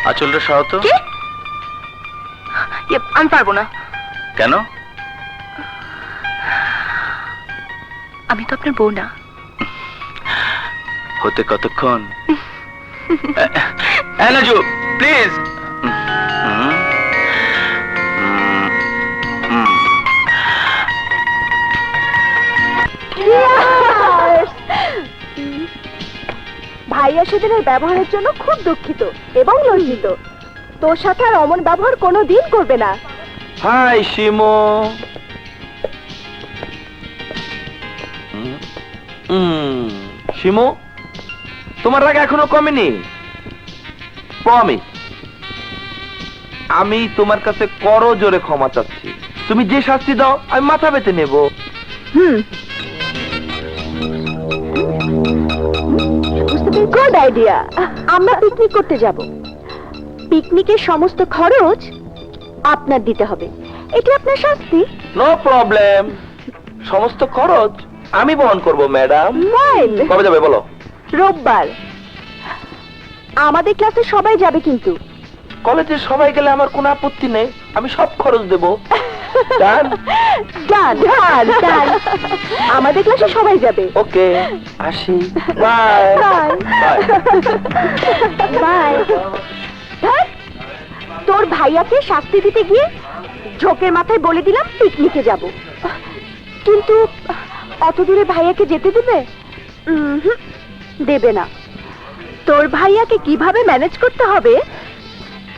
আঁচলটা সরাও তো কি? আমি পারবো না। কেন আমি তো আপনার বউ না। হতে কতক্ষণ নাজু প্লিজ ভাইয়া সেদিনের ব্যবহারের জন্য খুব দুঃখিত এবং লজ্জিত। তোর সাথে আর অমন ব্যবহার কোনো দিন করবে না। হাই শিমু। শিমু, তোমার রাগ এখনো কমেনি? প্রমিস, আমি তোমার কাছে করো জোরে ক্ষমা চাচ্ছি। তুমি যে শাস্তি দাও আমি মাথা পেতে নেব। Good idea. আমরা পিকনিক করতে যাব। পিকনিকের সমস্ত খরচ আপনার দিতে হবে। এটি আপনার শাস্তি। নো প্রবলেম, সমস্ত খরচ আমি বহন করব ম্যাডাম। ফাইন। কবে যাবে বলো? রোববার। আমাদের ক্লাসে সবাই যাবে কিন্তু। কলেজের সবাই গেলে আমার কোনো আপত্তি নেই, আমি সব খরচ দেব। ডান ডান ডান ডান। আমাদের ক্লাসে সবাই যাবে। ওকে, আসি। Bye bye bye. তোর ভাইয়াকে শাস্তি দিতে গিয়ে ঝোঁকের মাথায় বলে দিলাম পিকনিকে যাব, কিন্তু অত দূরে ভাইয়াকে যেতে দেবে? দেবে না। তোর ভাইয়াকে কিভাবে ম্যানেজ করতে হবে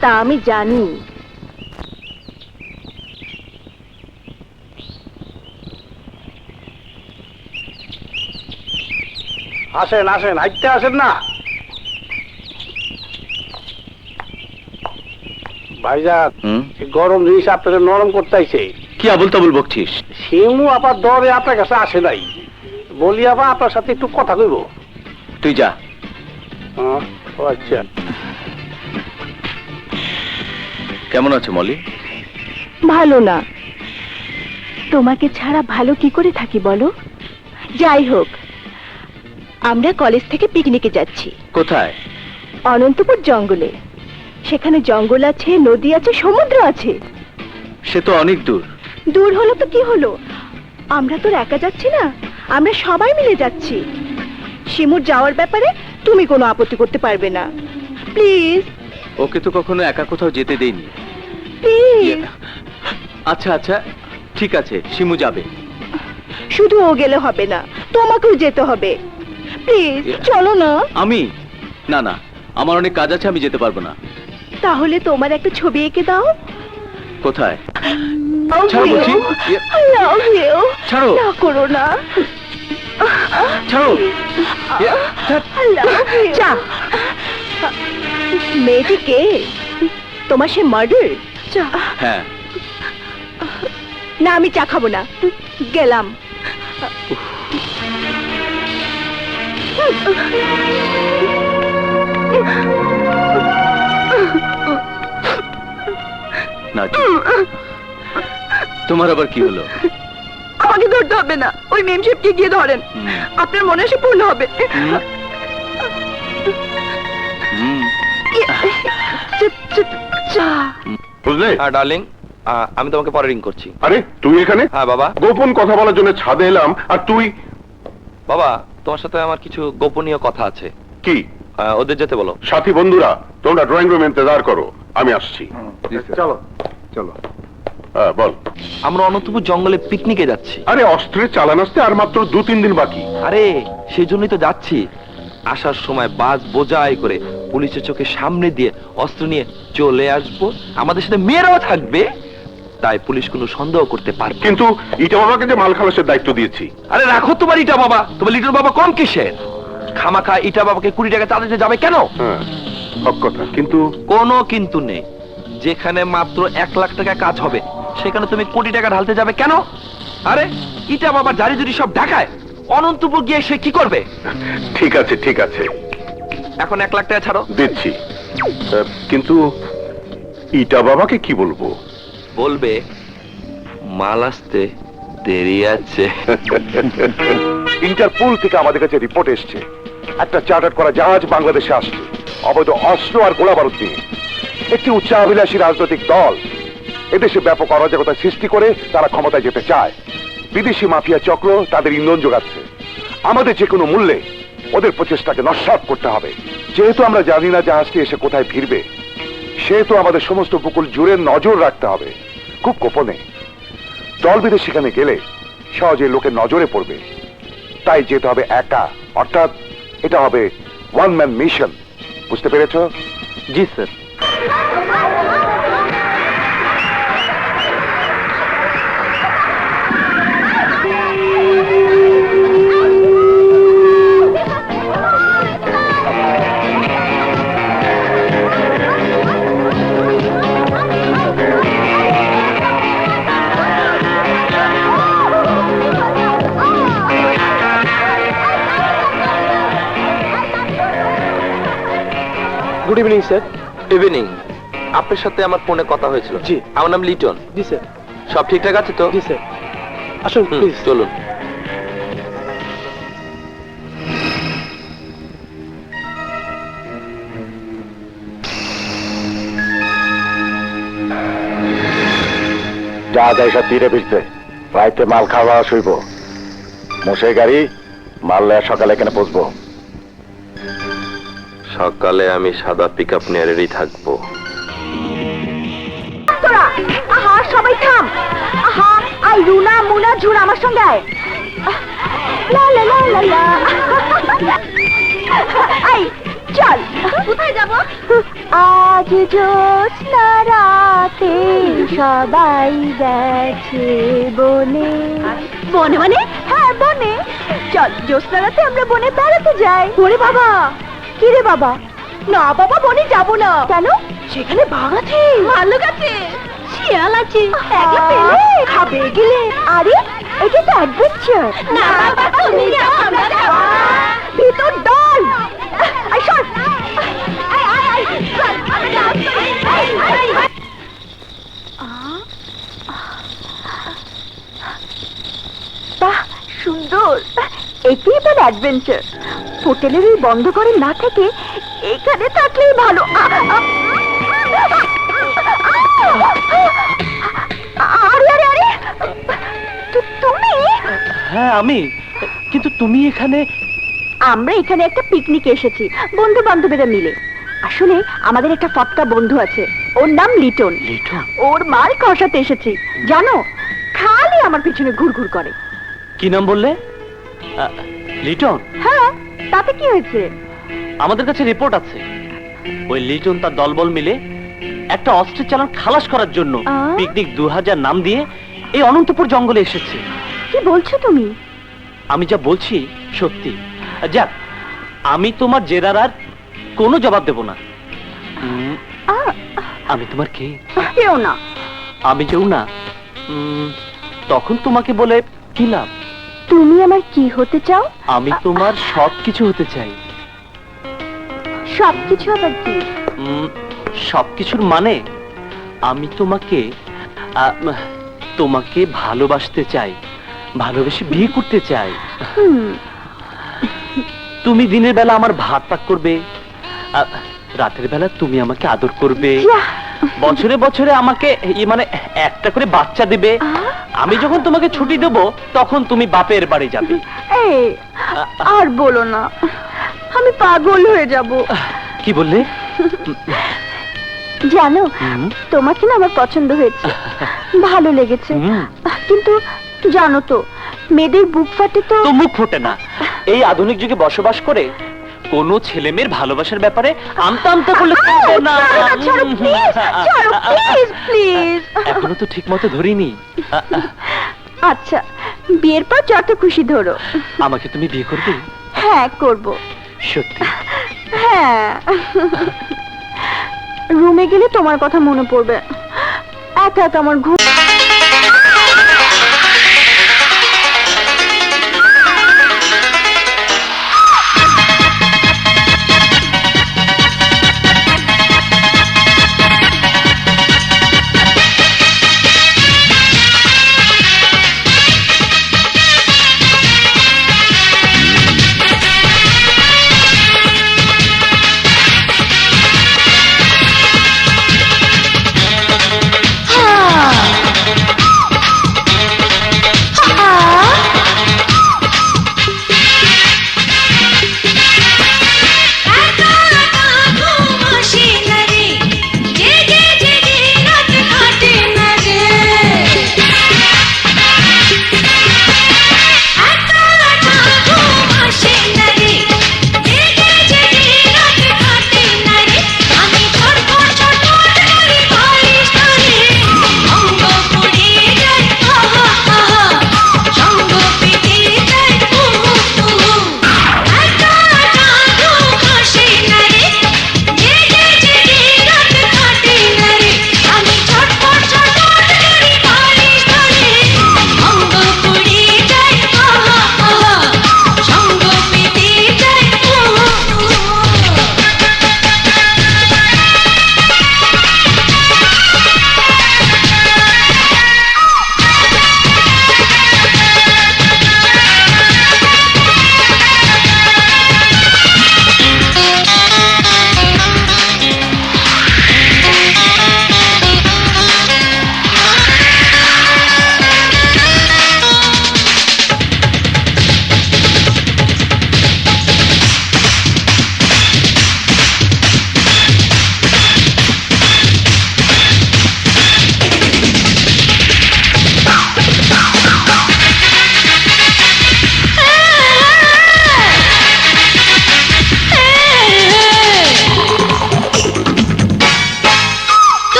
তা আমি জানি। আসেন আসেন, হাইটতে আসেন না ভাইজান। এই গরম জিনিস আপনাদের নরম করতে আইছে। কি আবুল তাবুল বকছিস? শিমু আবার দরে আপনার কাছে আসে নাই, বলি আবার আপনার সাথে একটু কথা কইব। তুই যা। ও আচ্ছা। কেমন আছো মলি? ভালো না। তোমাকে ছাড়া ভালো কি করে থাকি বলো? যাই হোক, আমরা কলেজ থেকে পিকনিকে যাচ্ছি। কোথায়? অনন্তপুর জঙ্গলে। সেখানে জঙ্গল আছে, নদী আছে, সমুদ্র আছে। সে তো অনেক দূর। দূর হলো তো কি হলো, আমরা তো একা যাচ্ছি না, আমরা সবাই মিলে যাচ্ছি। শিমুর যাওয়ার ব্যাপারে তুমি কোনো আপত্তি করতে পারবে না? প্লিজ ওকে তো কখনো একা কোথাও যেতে দেইনি। প্লিজ। আচ্ছা আচ্ছা ঠিক আছে, শিমু যাবে। শুধু ও গেলে হবে না, তোমাকেও যেতে হবে। প্লিজ চলো না। আমি? না না, আমার অনেক কাজ আছে, আমি যেতে পারবো না। তাহলে তোমার একটা ছবি এঁকে দাও। কোথায়? Love ছাড়ো you. বলছি। I love you. ছাড়ো। না করো না। ছাড়ো। I love you. চা। মেয়েটি কে? তোমার সে মার্ডার? চা। হ্যাঁ। না আমি চা খাবো না, গেলাম। নাজু, তোমার আবার কি হলো? আমাকে ধরতে হবে না, ওই মেমশিপকে গিয়ে ধরেন, আপনার মনে সে পূর্ণ হবে। বুঝলে? হ্যাঁ ডার্লিং, আমি তোমাকে পরে রিং করছি। আরে তুই এখানে? হ্যাঁ বাবা। গোপন কথা বলার জন্য ছাদে এলাম, আর তুই? বাবা, তোমার সাথে আমার কিছু গোপনীয় কথা আছে। কি? ওদের যেতে বলো। সাথী বন্ধুরা, তোমরা ড্রয়িং রুমে ইন্তজার করো, আমি আসছি। চলো চলো। বল। আমরা অনন্তপুর জঙ্গলে পিকনিকে যাচ্ছি। আরে অস্ত্রের চালান আসতে আর মাত্র 2-3 দিন বাকি। আরে সেই জন্যই তো যাচ্ছি। আসার সময় বাস বোঝাই করে পুলিশের চোখের সামনে দিয়ে অস্ত্র নিয়ে চলে আসবো, আমাদের সাথে মেয়েরাও থাকবে, তাই পুলিশ কোনো সন্দেহ করতে পারবে। কিন্তু ইটা বাবাকে যে মাল খালাসের দায়িত্ব দিয়েছি। আরে রাখো তোমার ইটা বাবা, তোমার লিটন বাবা কম কিসের? খামাখা ইটা বাবাকে 20 টাকা চালাতে যাবে কেন? হ্যাঁ, হক কথা, কিন্তু কোনো কিন্তু নেই। যেখানে মাত্র 1 লাখ টাকা কাজ হবে সেখানে তুমি কোটি টাকা ঢালতে যাবে কেন? আরে ইটা বাবা জারি জুরি সব ঢাকায়, অনন্তপুর গিয়ে সে কি করবে? ঠিক আছে ঠিক আছে, এখন 1 লাখ টাকা ছাড়ো। দিচ্ছি। কিন্তু ইটা বাবাকে কি বলবো? বলবে মাল আসতে দেরি আছে। ইন্টারপোল থেকে আমাদের কাছে রিপোর্ট এসছে, একটা চার্টার করা জাহাজ বাংলাদেশে আসছে অবৈধ অস্ত্র আর গোলা বারুদ নিয়ে। একটি উচ্চাভিলাষী রাজনৈতিক দল এদেশে ব্যাপক অরাজকতা সৃষ্টি করে তারা ক্ষমতায় যেতে চায়। বিদেশি মাফিয়া চক্র তাদের ইন্ধন যোগাচ্ছে। আমাদের যে কোনো মূল্যে ওদের প্রচেষ্টাকে নস্যাৎ করতে হবে। যেহেতু আমরা জানি না জাহাজটি এসে কোথায় ফিরবে, সেহেতু আমাদের সমস্ত উপকূল জুড়ে নজর রাখতে হবে, খুব গোপনে। দলবিদের সেখানে গেলে সহজে লোকের নজরে পড়বে, তাই যেতে হবে একা, অর্থাৎ এটা হবে ওয়ান ম্যান মিশন। বুঝতে পেরেছ? জি sir. Good evening sir. Evening. আপনার সাথে আমার ফোনে কথা হয়েছিল। জি। আমার নাম লিটন। জি স্যার। সব ঠিকঠাক আছে তো? জি স্যার। আসুন প্লিজ। চলুন। যা যায় সব তীরে ফিরতে, রাইতে মাল খাওয়া শুইব। মশাই গাড়ি মাল নেওয়া সকালে এখানে পৌঁছবো। সকালে আমি সাদা পিকআপ নিয়ে রেডি থাকবো। তোরা আহা সবাই থাম। আহা আই রুনা মুনা ঝুড় আমার সঙ্গে আয়। লা লা লা লা লা। আই চল। কোথায় যাব? আজ জ্যোৎস্না রাতে সবাই গেছে বনে। বনে মানে? হ্যাঁ বনে। চল জ্যোৎস্না রাতে আমরা বনে বেড়াতে যাই। ওরে বাবা, কি রে বাবা? না বাবা, বনে যাব না। কেন? সেখানে বাঘ আছে, ভাল্লুক আছে, শিয়াল আছে, একলা পেলে খাবে গেলে। আরে এটা তো অ্যাডভেঞ্চার। না বাবা, তুমি যাও, আমরা যাব। ভিতর দল। আই সর। আই আই আই চল, আমরা ডান্স করি। আই আই বাহ সুন্দর। এটাই তো অ্যাডভেঞ্চার। হোটেলের ওই বন্ধ করে না থেকে এখানে থাকলেই ভালো। আরে আরে আরে, তুমি? হ্যাঁ আমি। কিন্তু তুমি এখানে? আমরা এখানে একটা পিকনিকে এসেছি, বন্ধু বান্ধবীরা মিলে। আসলে আমাদের একটা ফটকা বন্ধু আছে, ওর নাম লিটন। লিটন? ওর মাল খসাতে এসেছি জানো, খালি আমার পিছনে ঘুরঘুর করে। কি নাম বললে? লিটন? হ্যাঁ, তাতে কি হয়েছে? আমাদের কাছে রিপোর্ট আছে ওই লিটন তার দলবল মিলে একটা অস্ত্রের চালান খালাস করার জন্য পিকনিক 2000 নাম দিয়ে এই অনন্তপুর জঙ্গলে এসেছে। কি বলছো তুমি? আমি যা বলছি সত্যি। যাক, আমি তোমার জেরার আর কোনো জবাব দেব না। আমি তোমার কে? কেউ না। আমি যেও না, তখন তোমাকে বলে কি লাভ? তুমি আমার কি হতে চাও? আমি তোমার সবকিছু হতে চাই। সবকিছু আবার কি? সবকিছুর মানে আমি তোমাকে তোমাকে ভালোবাসতে চাই, ভালোবেসে বিয়ে করতে চাই। তুমি দিনের বেলা আমার ভাত পাক করবে, রাতের বেলা তুমি আমাকে আদর করবে, বছরে বছরে আমাকে মানে একটা করে বাচ্চা দিবে। আমি যখন তোমাকে ছুটি দেব তখন তুমি বাপের বাড়ি যাবে। এই আর বলো না, আমি পাগল হয়ে যাব। কি বললে? জানো, তোমাকে না আমার পছন্দ হয়েছে, ভালো লেগেছে। কিন্তু জানো তো, মেয়েদের বুক ফাটে তো। তো মুখ ফোটে না। এই আধুনিক যুগে বসবাস করে কোনো ছেলে মেয়ের ভালোবাসার ব্যাপারে আমতা আমতা করলে চলবে না। ছাড়ো, প্লিজ, ছাড়ো, প্লিজ, প্লিজ। এখনো তো ঠিক মতো ধরিনি। আচ্ছা, বিয়ের পর যত খুশি ধরো। আমাকে তুমি বিয়ে করবে? হ্যাঁ, করব। সত্যি? হ্যাঁ। রুমে গেলে তোমার কথা মনে পড়বে, একা একা আমার ঘুম।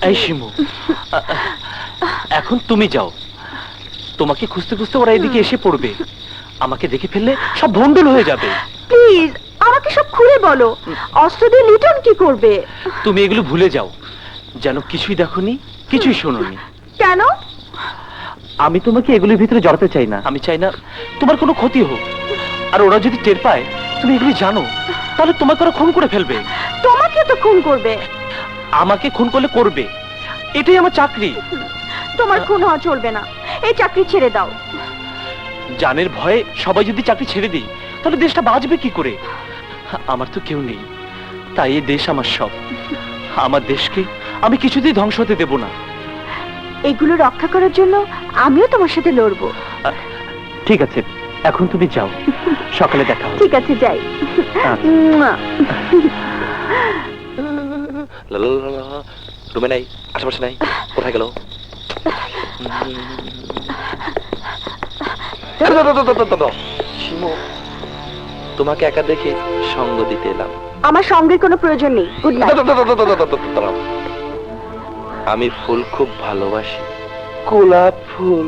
এই শিমু, এখন তুমি যাও। তোমাকে খুঁজতে খুঁজতে ওরা এদিকে এসে পড়বে, আমাকে দেখে ফেললে সব ভন্ডুল হয়ে যাবে। প্লিজ আমাকে সব খুলে বলো, অস্ত্র দিয়ে লিটন কি করবে? তুমি এগুলো ভুলে যাও, যেন কিছুই দেখোনি, কিছুই শোনোনি। কেন? আমি তোমাকে এগুলির ভিতরে জড়াতে চাই না। আমি চাই না তোমার কোনো ক্ষতি হোক। আর ওরা যদি টের পায় তুমি এগুলি জানো, তাহলে তোমাকে ওরা খুন করে ফেলবে। তোমাকে তো খুন করবে। আমাকে খুন করলে করবে, এটাই আমার চাকরি। তোমার খুন হওয়া চলবে না, এই চাকরি ছেড়ে দাও। জানের ভয়ে সবাই যদি চাকরি ছেড়ে দিই, তাহলে দেশটা বাঁচবে কি করে? আমার তো কেউ নেই, তাই এই দেশ আমার সব। আমার দেশকে আমি কিছুতেই ধ্বংস হতে দেব না। এগুলো রক্ষা করার জন্য আমিও তোমার সাথে লড়বো। ঠিক আছে, এখন তুমি যাও, সকালে দেখা হবে। ঠিক আছে, যাই। মুয়া। রুমে নাই, আশেপাশে নাই, কোথায় গেল? শিমু, তোমাকে একা দেখে সঙ্গ দিতে এলাম। আমার সঙ্গের কোনো প্রয়োজন নেই। Good night. আমি ফুল খুব ভালোবাসি, গোলাপ ফুল।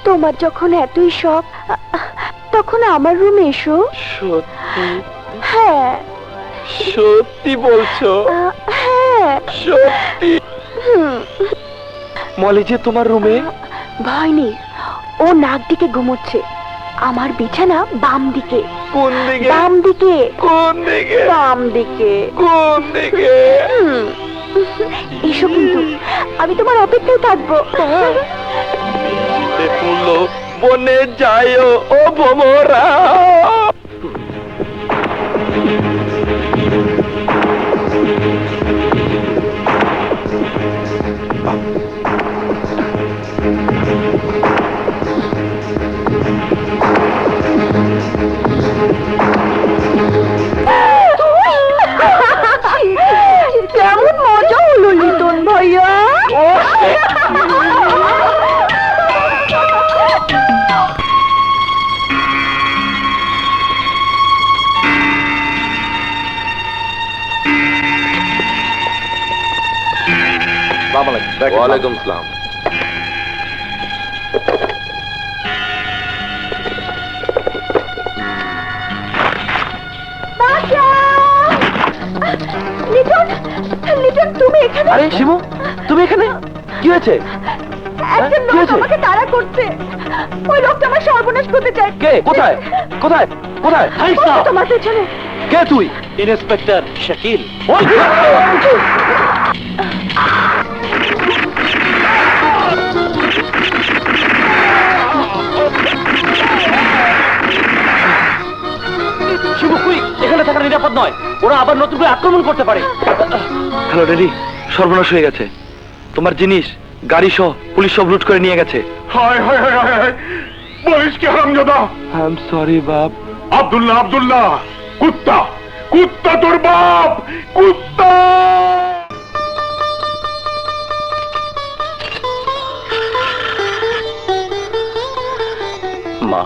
তোমার যখন এতই শখ, তখন আমার রুমে এসো। সত্যি? হ্যাঁ। সত্যি বলছো? হ্যাঁ। সত্যি? মলি যে তোমার রুমে? ভয় নেই, ও নাক দিকে ঘুমোচ্ছে। আমার বিছানা বাম দিকে। কোন দিকে? বাম দিকে। কোন দিকে? বাম দিকে। কোন দিকে? এসো, কিন্তু আমি তোমার অপেক্ষায় থাকবো। ফুল বনে যায় ও ভোমরা। কেমন মজা হলো লিটন ভাইয়া। ওয়ালাইকুম সালাম। লিটন, লিটন তুমি এখানে? আরে শিমু, তুমি এখানে? কি হয়েছে? একজন কি লোক হয়েছে? আমাকে তাড়া করছে। ওই লোকটা আমার সর্বনাশ করতে চায়। কে? কোথায়? কোথায়? কোথায়? ওই তো তোমার পেছনে। কে তুই? ইন্সপেক্টর শাকিল। শিবু, এখানে থাকা নিরাপদ নয়, ওরা আবার নতুন করে আক্রমণ করতে পারে। হ্যালো ড্যাডি, সর্বনাশ হয়ে গেছে। তোমার জিনিস, গাড়ি সহ পুলিশ সব লুট করে নিয়ে গেছে। হায় হায় হায় হায়, বলিস কি হারামজাদা? আই এম সরি বাপ। আব্দুল্লাহ, আব্দুল্লাহ, কুত্তা, কুত্তা তোর বাপ, কুত্তা। মা,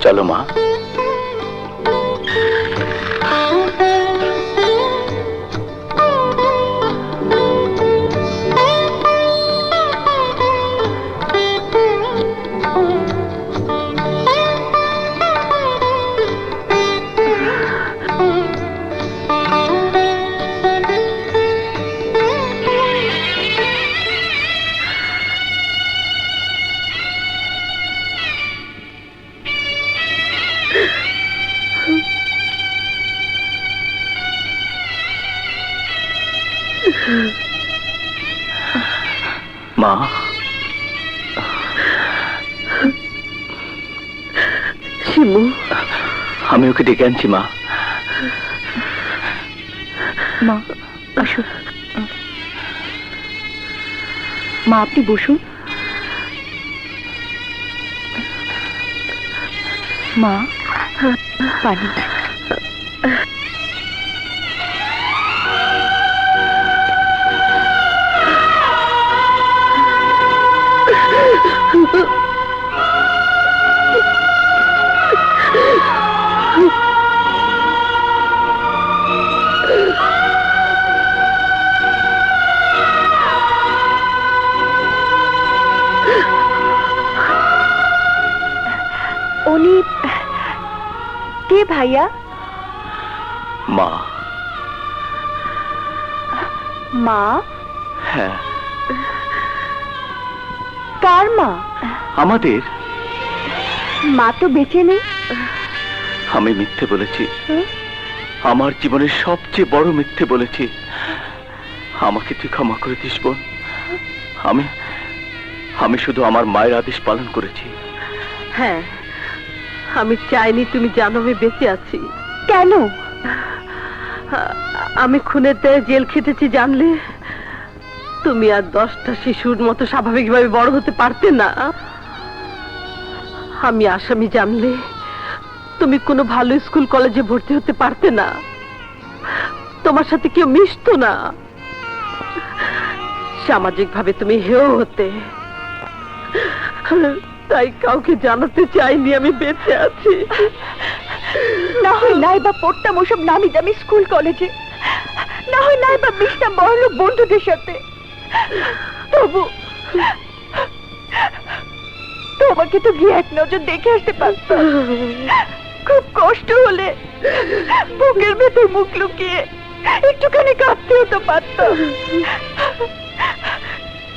চলো মা। মা, শিমু, আমি ওকে ডেকে আনছি মা। মা আসুন। মা আপনি বসুন। মা পানি। উনি কে ভাইয়া? মা। মা? হ্যাঁ, কার মা? আমাদের। মা তো বেঁচে নেই। আমি মিথ্যে বলেছি, আমার জীবনের সবচেয়ে বড় মিথ্যে বলেছি। আমাকে তুই ক্ষমা করে দিস বোন। আমি শুধু আমার মায়ের আদেশ পালন করেছি। হ্যাঁ, আমি চাইনি তুমি জানো আমি বেঁচে আছি। কেন? আমি খুনের দায়ে জেল খেটেছি জানলে তুমি আর 10টা শিশুর মতো স্বাভাবিকভাবে বড় হতে পারতে না। আমি আসামি জানলে তুমি কোনো ভালো স্কুল কলেজে ভর্তি হতে পারতে না, তোমার সাথে কেউ মিশতো না, সামাজিকভাবে তুমি হেয় হতে। তাই কাউকে জানাতে চাইনি আমি বেঁচে আছি। না হয় নাই বা পড়তাম ওসব নামি দামি স্কুল কলেজে, না হয় নাই বা মিশতাম বড়লোক বন্ধুদের সাথে। তবু তোমাকে তো গিয়ে এক নজর দেখে আসতে পারতাম। খুব কষ্ট হলে বুকের ভেতর মুখ লুকিয়ে একটুখানি কাঁদতেও তো পারতাম।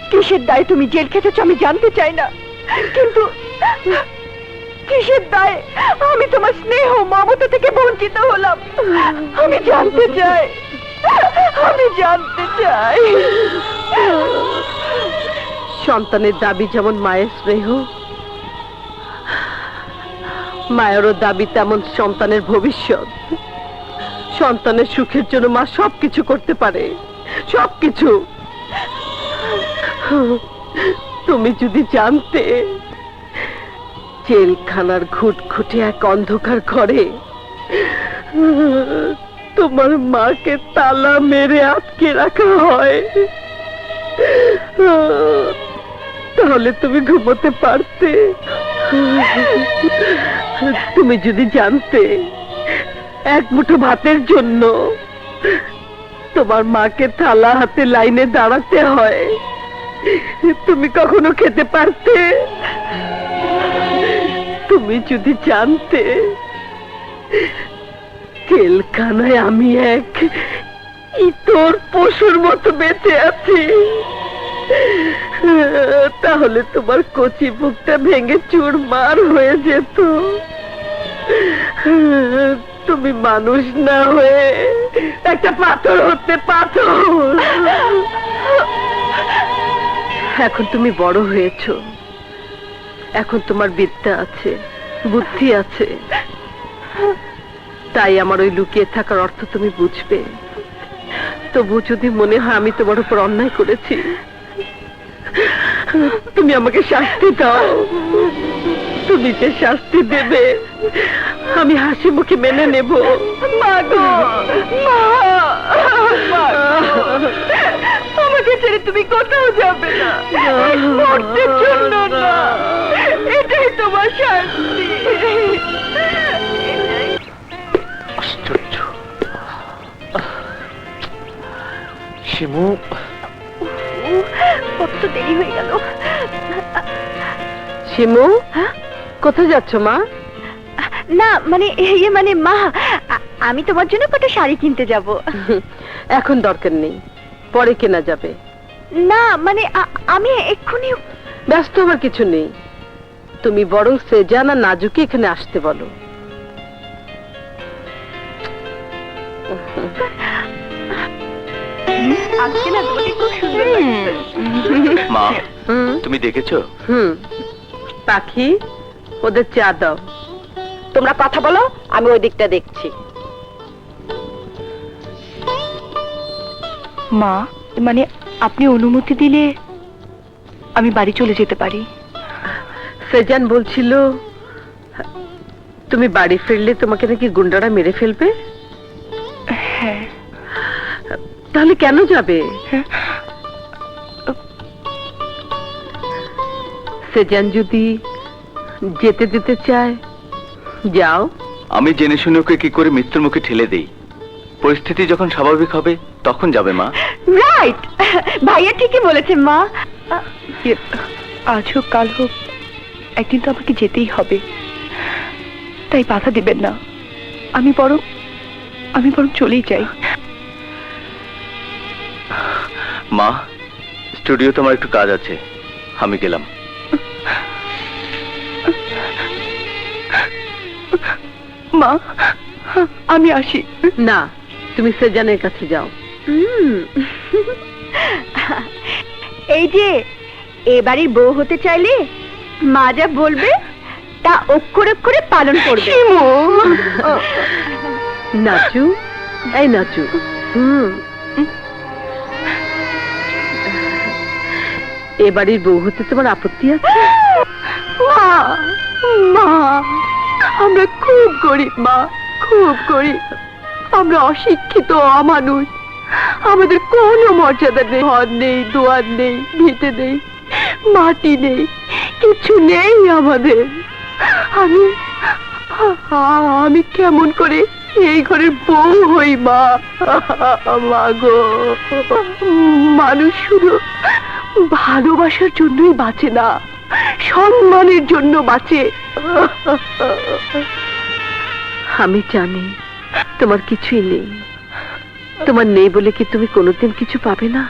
কিসের দায়ে তুমি জেল খেটেছো আমি জানতে চাই না, কিন্তু কিসের দায়ে আমি তোমার স্নেহ মমতা থেকে বঞ্চিত হলাম আমি জানতে চাই, আমি জানতে চাই। সন্তানের দাবি যেমন মায়ের স্নেহ, মায়েরও দাবি তেমন সন্তানের ভবিষ্যৎ। সন্তানের সুখের জন্য মা সবকিছু করতে পারে, সবকিছু। তুমি যদি জানতে জেলখানার ঘুটঘুটে এক অন্ধকার ঘরে তোমার মাকে তালা মেরে আটকে রাখা হয়, তাহলে তুমি ঘুমোতে পারতে। তুমি যদি জানতে এক মুঠো ভাতের জন্য তোমার মাকে থালা হাতে লাইনে দাঁড়াতে হয়, তুমি কখনো খেতে পারতে? তুমি যদি জানতে জেলখানায় আমি এক ইতর পশুর মতো বেঁচে আছি, তাহলে তোমার কচি বুকটা ভেঙে চুরমার হয়ে যেত। তুমি মানুষ না হয়ে একটা পাথর হতে, পাথর। এখন তুমি বড় হয়েছো, এখন তোমার বিদ্যা আছে, বুদ্ধি আছে, তাই আমার ওই লুকিয়ে থাকার অর্থ তুমি বুঝবে। তবু যদি মনে হয় আমি তোমার উপর অন্যায় করেছি, তুমি আমাকে শাস্তি দাও। তুমি যে শাস্তি দেবে আমি হাসি মুখে মেনে নেব। মা গো, মা, আমাকে ছেড়ে তুমি কোথাও যাবে না, মরতে জন্য না, এটাই তোমার শাস্তি। আশ্চর্য। শিমু, কত দেরি হয়ে গেল। শিমু, কোথায় যাচ্ছ মা? না মানে মানে মা, আমি তোমার জন্য কত শাড়ি কিনতে যাব। এখন দরকার নেই, পরে কেনা যাবে। না মানে আমি এক্ষুনি। ব্যস্ত হবার কিছু নেই, তুমি বরং সেজান আর নাজুকে এখানে আসতে বলো। আজকে না তোমাকে খুব সুন্দর লাগছে। মা, তুমি দেখেছো? পাখি, ওদের চা দাও। তোমরা কথা বলো, আমি ওই দিকটা দেখছি। মা, মানে আপনি অনুমতি দিলে আমি বাড়ি চলে যেতে পারি। সেজান বলছিল তুমি বাড়ি ফিরলে তোমাকে নাকি গুন্ডারা মেরে ফেলবে। হ্যাঁ। তাহলে কেন যাবে? সেজান যদি যেতে দিতে চায় যাও। আমি জেনে শুনে ওকে কি করে মৃত্যুর মুখে ঠেলে দেই। পরিস্থিতি যখন স্বাভাবিক হবে তখন যাবে মা। রাইট, ভাইয়া ঠিকই বলেছে মা। আজ হোক কাল হোক একদিন তো আমাকে যেতেই হবে। তাই বাধা দিবেন না। আমি বরং চলেই যাই। মা, স্টুডিওতে আমার একটু কাজ আছে, আমি গেলাম। মা, আমি আসি। না, তুমি সেজানের কাছে যাও। এই যে এবারই বউ হতে চাইলে মা যা বলবে তা অক্ষরে অক্ষরে পালন করবে। নাচু, এই নাচু। এবাড়ির বউ হতে তোমার আপত্তি আছে? মা, মা, আমরা খুব গরিব মা, খুব গরিব। আমরা অশিক্ষিত, অমানুষ। আমাদের কোনো মর্যাদা নেই, ঘর নেই, দুয়ার নেই, ভিটে নেই, মাটি নেই, কিছু নেই আমাদের। আমি কেমন করে এই ঘরের বউ হই মা? মা গো, মানুষ শুধু ভালোবাসার জন্যই বাঁচে না, সম্মানের জন্য বাঁচে। আমি জানি তোমার কিছুই নেই। তোমার নেই বলে কি তুমি কোনোদিন কিছু পাবে না?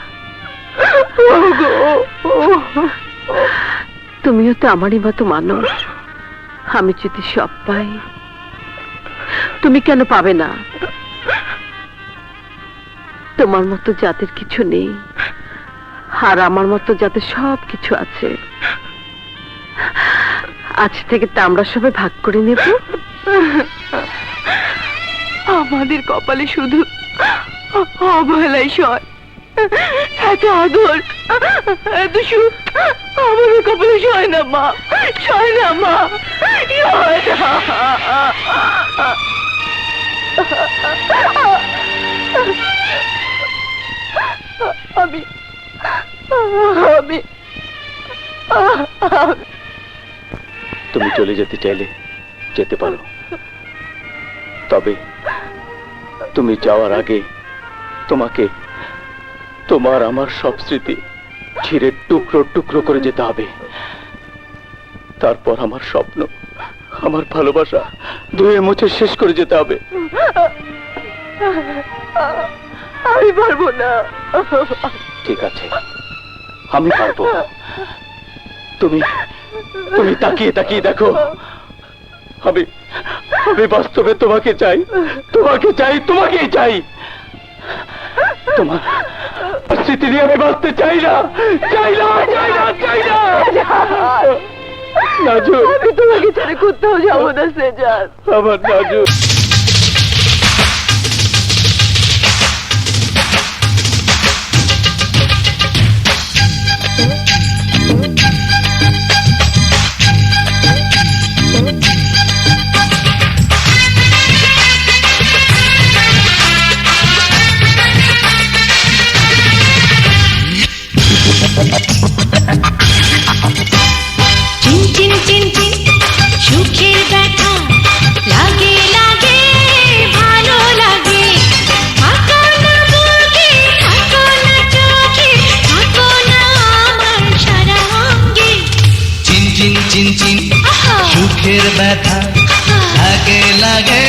তুমিও তো আমারই মতো মানুষ। আমি যদি সব পাই, তুমি কেন পাবে না? তোমার মতো যাদের কিছু নেই আর আমার মতো যাদের সব কিছু আছে, আজ থেকে তা আমরা সবাই ভাগ করে নেব। আমাদের কপালে শুধু অবহেলাই সয়, এত আদর, এত সুখ আমাদের কপালে সয় না মা, সয় না মা, সয় না। আমি তুমি চলে যেতে চাইলে যেতে পারো, তবে তুমি যাওয়ার আগে তোমাকে তোমার আমার সব স্মৃতি ছিঁড়ে টুকরো টুকরো করে যেতে হবে। তারপর আমার স্বপ্ন, আমার ভালোবাসা ধুয়ে মুছে শেষ করে যেতে হবে। আমি পারবো না। ঠিক আছে, আমি পারবো। তুমি তুমি তাকিয়ে তাকিয়ে দেখো, আমি বাস্তবে তোমাকে চাই, তোমাকে চাই, তোমাকেই চাই। তোমার স্মৃতি নিয়ে আমি বাঁচতে চাই না, চাই না, চাই না, চাই না। নাজু, আমি তোমাকে ছেড়ে কোথাও যাবো না সেজান। আমার নাজু। চিন চিন চিন চিন সুখের ব্যথা লাগে লাগে ভালো লাগে। থাকো না বুকে, থাকো না চোখে, থাকো না আমার সারা অঙ্গে। চিন চিন চিন চিন সুখের ব্যথা লাগে লাগে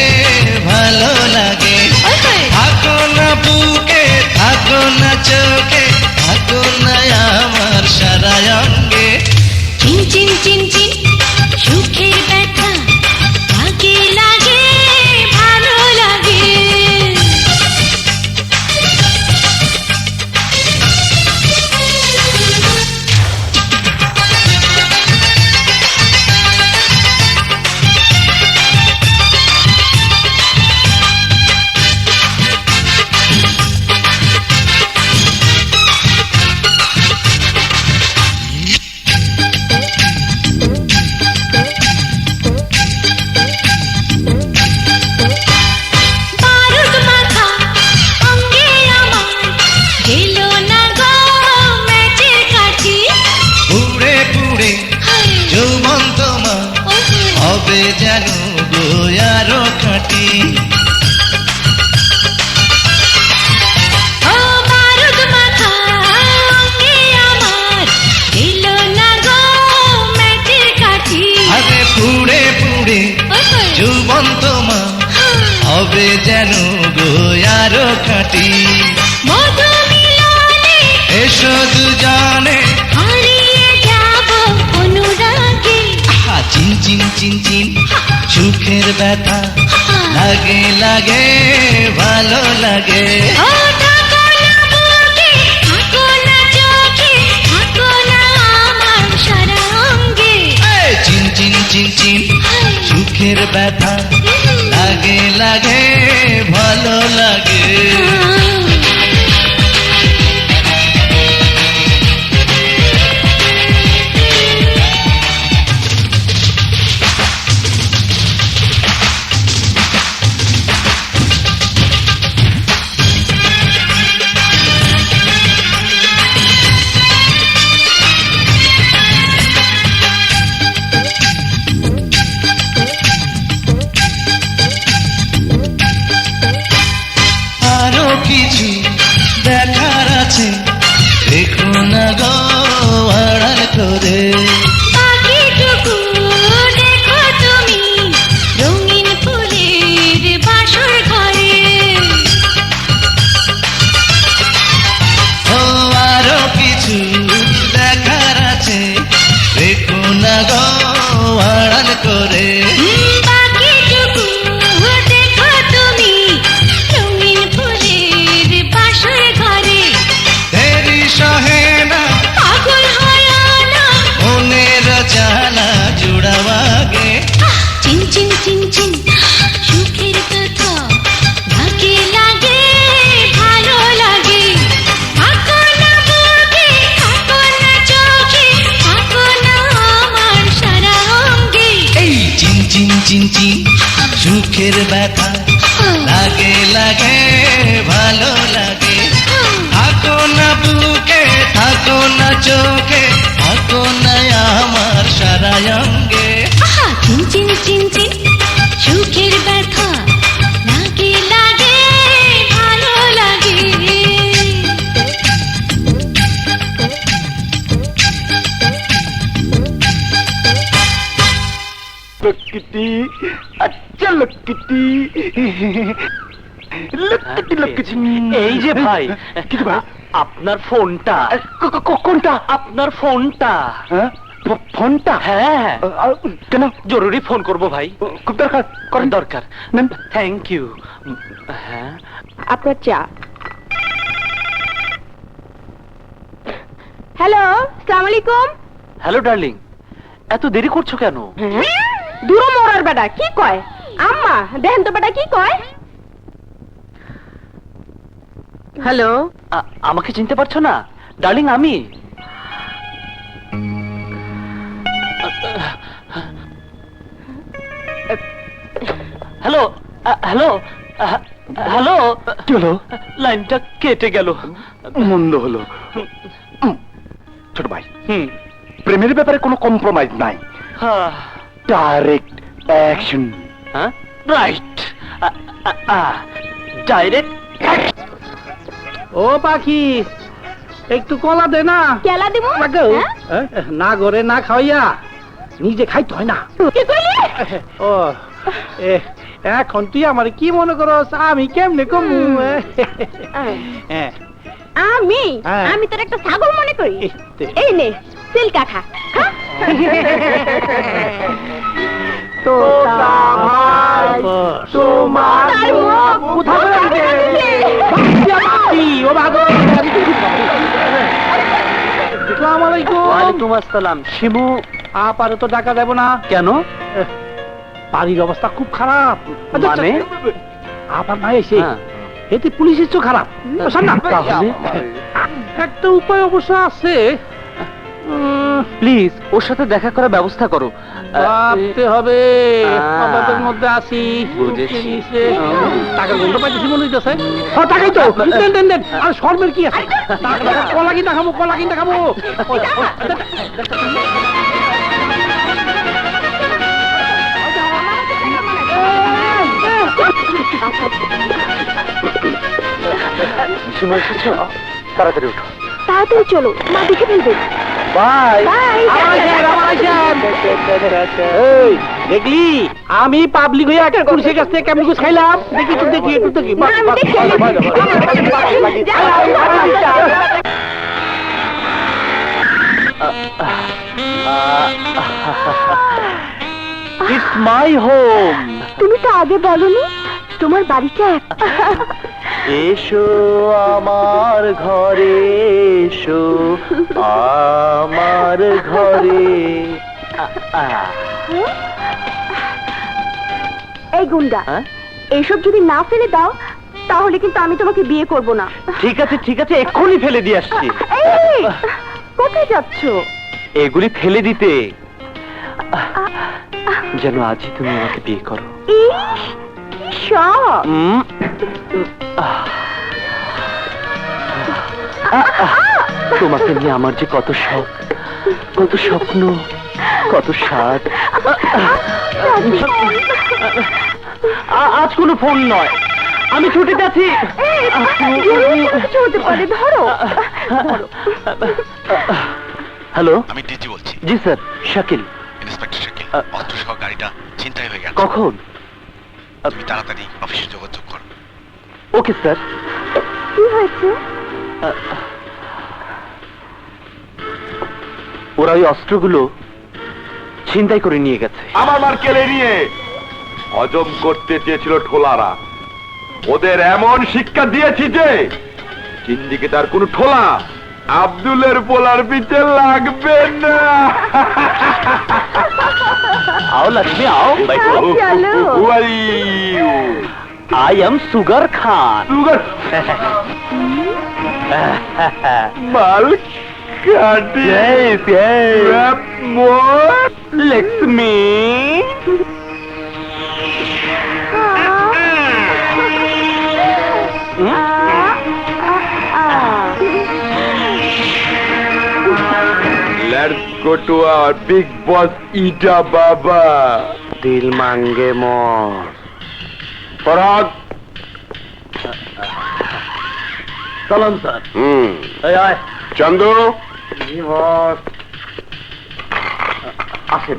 ভালো লাগে। থাকো না বুকে, থাকো না চোখে, থাকো না আমার সারা অঙ্গে। চিন চিন চিন চিন সুখের ব্যথা লাগে লাগে ভালো লাগে। বারুদ মাথা অঙ্গে আমার গেল না গো ম্যাচের কাঠি। পুড়ে পুড়ে যৌবন তোমার হবে যেন গো আরো খাঁটি। ও বারুদ মাথা অঙ্গে আমার গেল না গো ম্যাচের কাঠি। আরে পুড়ে পুড়ে যৌবন হবে যেন গো আরো খাঁটি। মধু মিলনে এসো দুজনে হারিয়ে যাব অনুরাগে। আহা, চিন চিন চিন চিন সুখের ব্যথা লাগে লাগে ভালো লাগে। ও থাকো না বুকে, থাকো না চোখে, থাকো না আমার সারা অঙ্গে। এই, চিন চিন চিন চিন সুখের ব্যথা লাগে লাগে ভালো লাগে। আরো কিছু দেখার আছে, দেখো না গো আড়াল করে। বাকিটুকু দেখো তুমি রঙিন ফুলের বাসর ঘরে। ও আরো কিছু দেখার আছে, দেখো না গো আড়াল করে। বাকিটুকু দেখো তুমি রঙিন ফুলের বাসর ঘরে। দেরি সহে না পাগল হয় না মনের জ্বালা জুড়াবাগে। চিন চিন চিন চিন সুখের কথা লাগে লাগে ভালো লাগে। থাকো না বুকে, থাকো না চোখে, থাকো না আমার সারা অঙ্গে। এই চিন চিন চিন চিন সুখের ব্যথা লাগে লাগে ভালো লাগে। থাকো না বুকে, থাকো না চোখে, থাকো না আমার সারা অঙ্গে। আহা, চিন চিন চিন চিন সুখের ব্যথা লাগে লাগে ভালো লাগে। লক্কিটি, আচ্ছা লক্কিটি, লক্কিটি লক্কিটি। এই যে ভাই, কিছু ভাই, আপনার ফোনটা। কোনটা? আপনার ফোনটা। হ্যাঁ, ফোনটা? হ্যাঁ, কেন? জরুরি ফোন করব ভাই। খুব দরকার, করেন। দরকার। Thank you. হ্যাঁ, আপনার চা। হ্যালো, আসসালামু আলাইকুম। হ্যালো ডার্লিং, এত দেরি করছো কেন? দূর মোরার বেটা কি কয়? আম্মা দেখেন তো বেটা কি কয়? হ্যালো, আমাকে চিনতে পারছো না ডার্লিং? আমি হ্যালো হ্যালো হ্যালো। কি হলো? লাইনটা কেটে গেল। মন্দ হলো। ছোট ভাই, প্রেমের ব্যাপারে কোনো কম্প্রোমাইজ নাই, ডাইরেক্ট অ্যাকশন। হ্যাঁ, রাইট, ডাইরেক্ট। ও পাখি, একটু কলা দে না। কেলা দিব? না ঘরে না খাওয়াইয়া নিজে খাইতে হয় না। কি কইলি? ও এখন তুই আমার কি মনে করস? আমি কেমনে কমু? হ্যাঁ, আমি হ্যাঁ। আমি তোর একটা ছাগল মনে করি। এই এই নে সিল্কা খা। তোতা ভাই, তোমার তার মুখ কোথায় গেছে? ও ভাগো। আসসালামু আলাইকুম। ওয়ালাইকুম আসসালাম। শিমু আপারে তো টাকা দেব না। কেন? বাড়ির অবস্থা খুব খারাপ। মানে? আবার না এসে হ্যাঁ। এতে পুলিশের চো খারাপ। শোন না, তাহলে? একটা উপায় অবশ্য আছে। প্লিজ ওর সাথে দেখা করার ব্যবস্থা করো। ভাবতে হবে। অভাবের মধ্যে আসি। বুঝেছি। টাকার গন্ধ পাইতেছি মনে হইতেছে। হ্যাঁ, টাকাই তো। দেন দেন দেন। আর শর্মের কি আছে? কলা কিনা খাবো, কলা কিনা খাবো। সময় এসেছো, তাড়াতাড়ি উঠো। তাড়াতাড়ি চলো, মা দেখে ফেলবে। বাই। বাই। আমার আইসেন, আমার আইসেন। এই দেখলি আমি পাবলিক হয়ে একটা পুলিশের কাছ থেকে কেমন করে খাইলাম দেখি একটু দেখি একটু দেখি বাস, বাস, বাস, বাস, ইটস মাই হোম। তুমি তো আগে বলনি তোমার বাড়িটা এসো আমার ঘরে, এসো আমার ঘরে। এই গুন্ডা হ্যাঁ? এইসব যদি না ফেলে দাও তাহলে কিন্তু আমি তোমাকে বিয়ে করব না। ঠিক আছে ঠিক আছে, এক্ষুনি ফেলে দিয়ে আসছি। এই, কোথায় যাচ্ছ? এগুলি ফেলে দিতে, যেন আজই তুমি আমাকে বিয়ে করো। ইস, শখ। তোমাকে নিয়ে আমার যে কত শখ, কত স্বপ্ন, কত স্বাদ। আজ কোনো ফোন নয়, আমি ছুটিতে আছি। কিছু হতে পারে, ধরো। হ্যালো, আমি ডিজি বলছি। জি স্যার, শাকিল। ইন্সপেক্টর শাকিল, অস্ত্রসহ গাড়িটা ছিনতাই হয়ে গেছে। কখন? তুমি তাড়াতাড়ি অফিসে যোগাযোগ করো। Okay sir. কি হয়েছে? ওরা ওই অস্ত্রগুলো ছিনতাই করে নিয়ে গেছে। আমার মার কেড়ে নিয়ে হজম করতে চেয়েছিল ঠোলারা। ওদের এমন শিক্ষা দিয়েছি যে সিন্ডিকেট আর কোন ঠোলা আব্দুলের পোলার পিছে লাগবে না। आओ लक्ष्मी आओ, बैठो। चलो। Who are you? I am Sugar Khan. Sugar? Milk? Yes, yes. Rap more? Lakshmi. Let's go to our big boss Ida Baba. দিল মাঙ্গে মর। Parag. Salam sir. Hey, aye. Chandu. আসেন।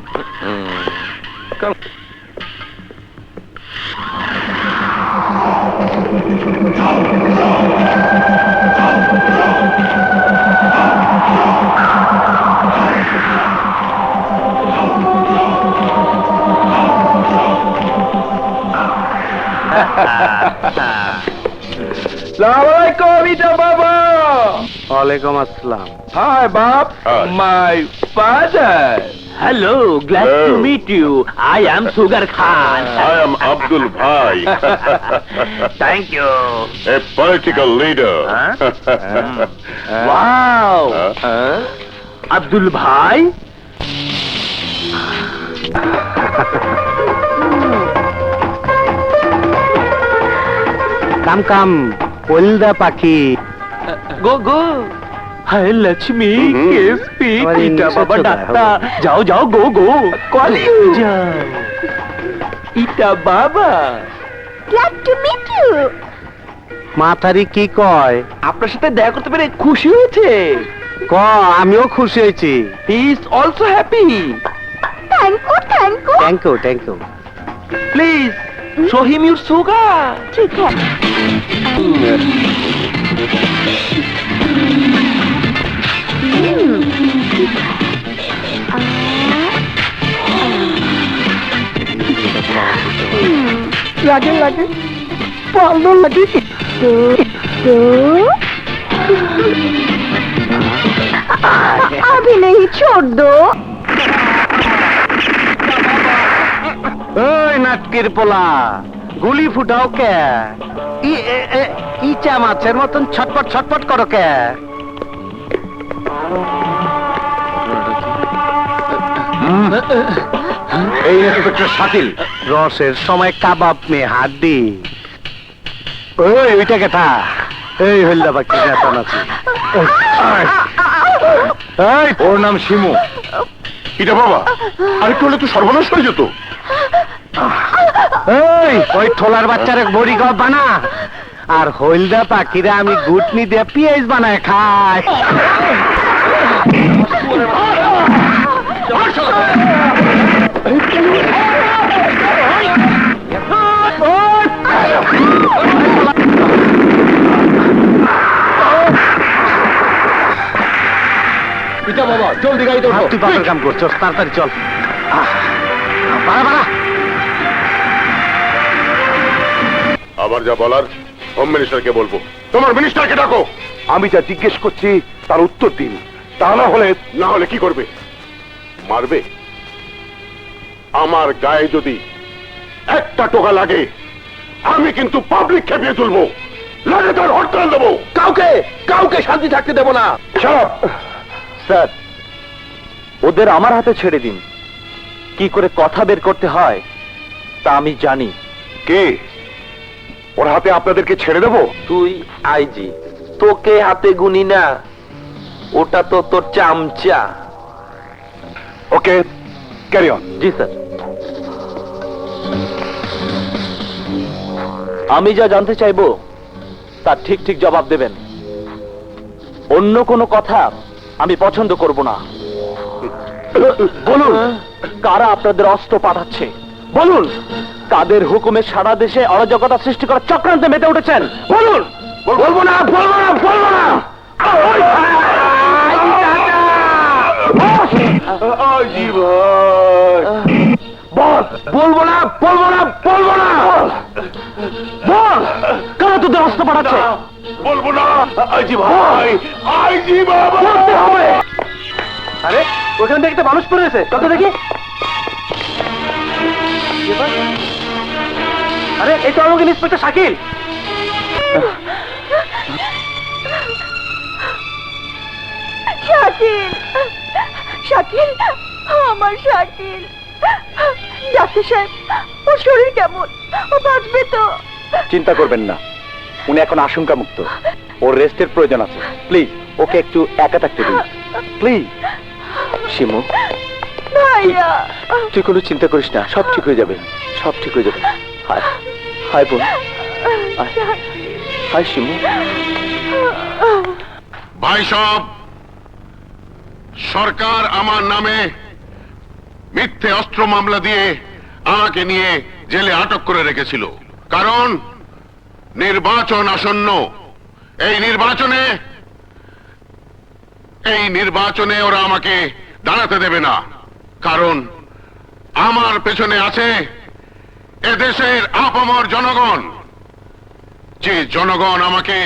Assalamualaikum Ida Baba. ওয়ালাইকুম আসসালাম। Hi Bob. My father. Hello, glad to meet you. I am Sugar Khan. I am Abdul Bhai, Thank you. a political leader. Wow. Abdul Bhai. কাম কাম, হলদা পাখি। Go go. Hi Lakshmi, KSP, हमारी Tita English Baba अच्छा Datta. है। जाओ जाओ, go go. College जाओ. Tita Baba. Glad to meet you. মাথারি কি কয়? আপনার সাথে দেখা করতে পেরে খুশি হয়েছে। ক, আমিও খুশি হয়েছি। He is also happy. Thank you, thank you. Thank you thank you. Please show him your sugar. ঠিক है। লাগে লাগে, ভালো লাগে। তো তো अभी नहीं छोड़ दो। ওই নাটকির পোলা, গুলি ফুটাও কে? ইচা মাছের মতন ছটপট ছটপট করো কে? এই ইন্সপেক্টর শাকিল। রসের সময় কাবাব মে হাড্ডি। ওই ওইটা কেটা? এই হলদা পাখি নেতা নাচি। ওর নাম শিমু। ইটা বাবা, আরেকটু হলে তো সর্বনাশ হয়ে যেত। ওই ঠোলার বাচ্চারে বড়ি গপ বানা, আর হলদা পাখিরা আমি গুটনি দিয়ে পিঁয়াজ বানায় খাই। জলদি গাড়িতে ওঠো। তুই বাপের কাম করছস, তাড়াতাড়ি চল। বাড়া বাড়া। আবার যা বলার হোম মিনিস্টারকে বলবো। তোমার মিনিস্টারকে ডাকো। আমি যা জিজ্ঞেস করছি তার উত্তর দিন, তা না হলে কি করবে? মারবে? আমার গায়ে যদি একটা টোকা লাগে আমি কিন্তু পাবলিক খেপিয়ে তুলবো, লাগে তার হরতাল দেবো। কাউকে শান্তি থাকতে দেবো না। স্যার, ওদের আমার হাতে ছেড়ে দিন। কি করে কথা বের করতে হয় তা আমি জানি। কে ওর হাতে আপনাদেরকে ছেড়ে দেবো? তুই আইজি, তোকে হাতে গুনি না, ওটা তো তোর চামচা। ওকে, ক্যারি অন। G sir. আমি যা জানতে চাইবো তার ঠিক ঠিক জবাব দেবেন। অন্য কোনো কথা আমি পছন্দ করব না। বলুন, কারা আপনাদের অস্ত্র পাঠাচ্ছে? বলুন, কাদের হুকুমে সারা দেশে অরাজকতা সৃষ্টি করার চক্রান্তে মেতে উঠেছেন? বলুন। বলবো না। আজি ভাই, বলবো না। বল, কারা তোদের অস্ত্র পাঠাচ্ছে? বলবো না। আজি ভাই, বলতে হবে। আরে ওখান থেকে একটা মানুষ পড়েছে, কত দেখি। আরে এই তো আমাকে ইন্সপেক্টর শাকিল। শাকিল, শাকিল, আমার শাকিল। ডাক্তার সাহেব, ওর শরীর কেমন? ও বাঁচবে তো? চিন্তা করবেন না, উনি এখন আশঙ্কা মুক্ত। ওর রেস্টের প্রয়োজন আছে। প্লিজ ওকে একটু একা থাকতে দিন, প্লিজ। শিমু, ভাইয়া, তুই কোনো চিন্তা করিস না, সব ঠিক হয়ে যাবে, সব ঠিক হয়ে যাবে। হায় হায় বোন, হায় শিমু। ভাই সব, সরকার আমার নামে মিথ্যে অস্ত্র মামলা দিয়ে আমাকে নিয়ে জেলে আটক করে রেখেছিল, কারণ নির্বাচন আসন্ন। এই নির্বাচনে ওরা আমাকে দাঁড়াতে দেবে না, কারণ আমার পেছনে আছে এদেশের আপামর জনগণ, যে জনগণ আমাকে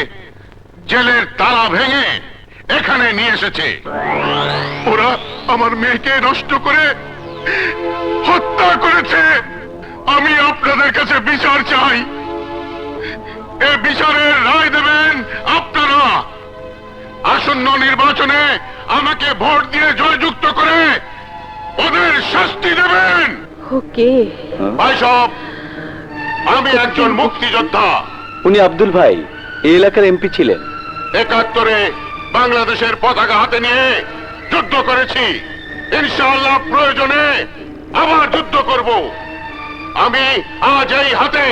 জেলের তালা ভেঙে এখানে নিয়ে এসেছে। ওরা আমার মেয়েকে নষ্ট করে হত্যা করেছে। আমি আপনাদের কাছে বিচার চাই। এ বিচারের রায় দেবেন আপনারা। আসন্ন নির্বাচনে আমাকে ভোট দিয়ে জয়যুক্ত করে ওদের শাস্তি দেবেন। ওকে, ভাই সব, আমি একজন মুক্তিযোদ্ধা। উনি আব্দুল ভাই, এই এলাকার এমপি ছিলেন। ৭১-এ বাংলাদেশের পতাকা হাতে নিয়ে যুদ্ধ করেছি। ইনশাআল্লাহ প্রয়োজনে আবার যুদ্ধ করব। আমি আজ এই হাতে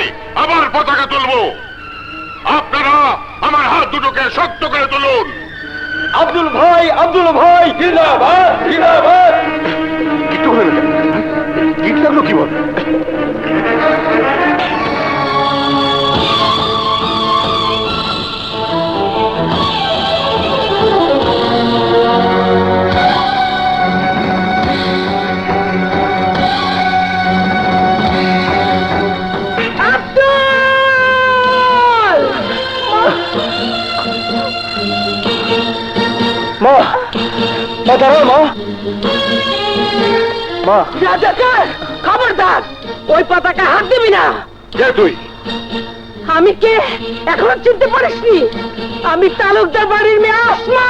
আবার পতাকা তুলব। আপনারা আমার হাত দুটোকে শক্ত করে তুলুন। আব্দুল ভাই, জিন্দাবাদ, জিন্দাবাদ। একটু হলো না, গিট লাগলো কি বল? মা, দাঁড়াও মা। রাজাকার, খবরদার, ওই পতাকা হাত দিবি না। কে তুই? আমি কে এখনো চিনতে পারিসনি? আমি তালুকদার বাড়ির মেয়ে আসমা।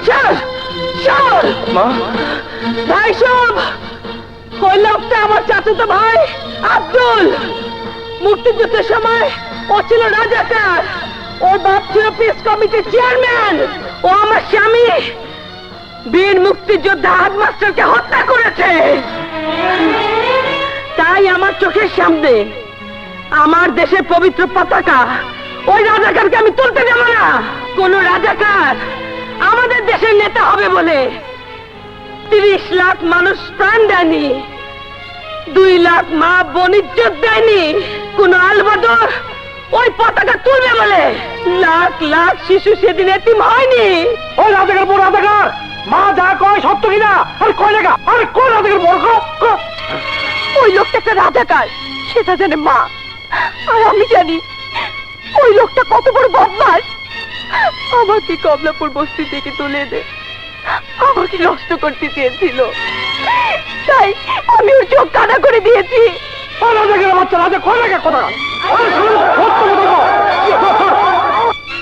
চল চল মা, ভাই সব, ওই লোকটা আমার চাচাতো ভাই আব্দুল। মুক্তিযুদ্ধের সময় ও ছিল রাজাকার, ওর বাপ ছিল পিস কমিটির চেয়ারম্যান। ও আমার স্বামী বীর মুক্তিযোদ্ধা হেডমাস্টারকে হত্যা করেছে। তাই আমার চোখের সামনে আমার দেশের পবিত্র পতাকা ওই রাজাকারকে আমি তুলতে দেব না। কোন রাজাকার আমাদের দেশের নেতা হবে বলে 30 লাখ মানুষ প্রাণ দেয়নি, 2 লাখ মা বোন ইজ্জত দেয়নি। কোন আলবাদর ওই পতাকা তুলবে বলে লাখ লাখ শিশু সেদিন এতিম হয়নি। ওই রাজাকার, রাজাকার মা যা কয় সত্য কিনা? আরে কয় না, আরে কয় না দেখে বড় ওই লোকটা একটা রাজাকার, সেটা জানে মা। আর আমি জানি ওই লোকটা কত বড় বদমাশ। আমাকে কমলাপুর বস্তি থেকে তুলে এনে আমাকে নষ্ট করতে চেয়েছিল, তাই আমি ওর চোখ কানা করে দিয়েছি। রাজাকার বাচ্চা, রাজা কয় না কথা।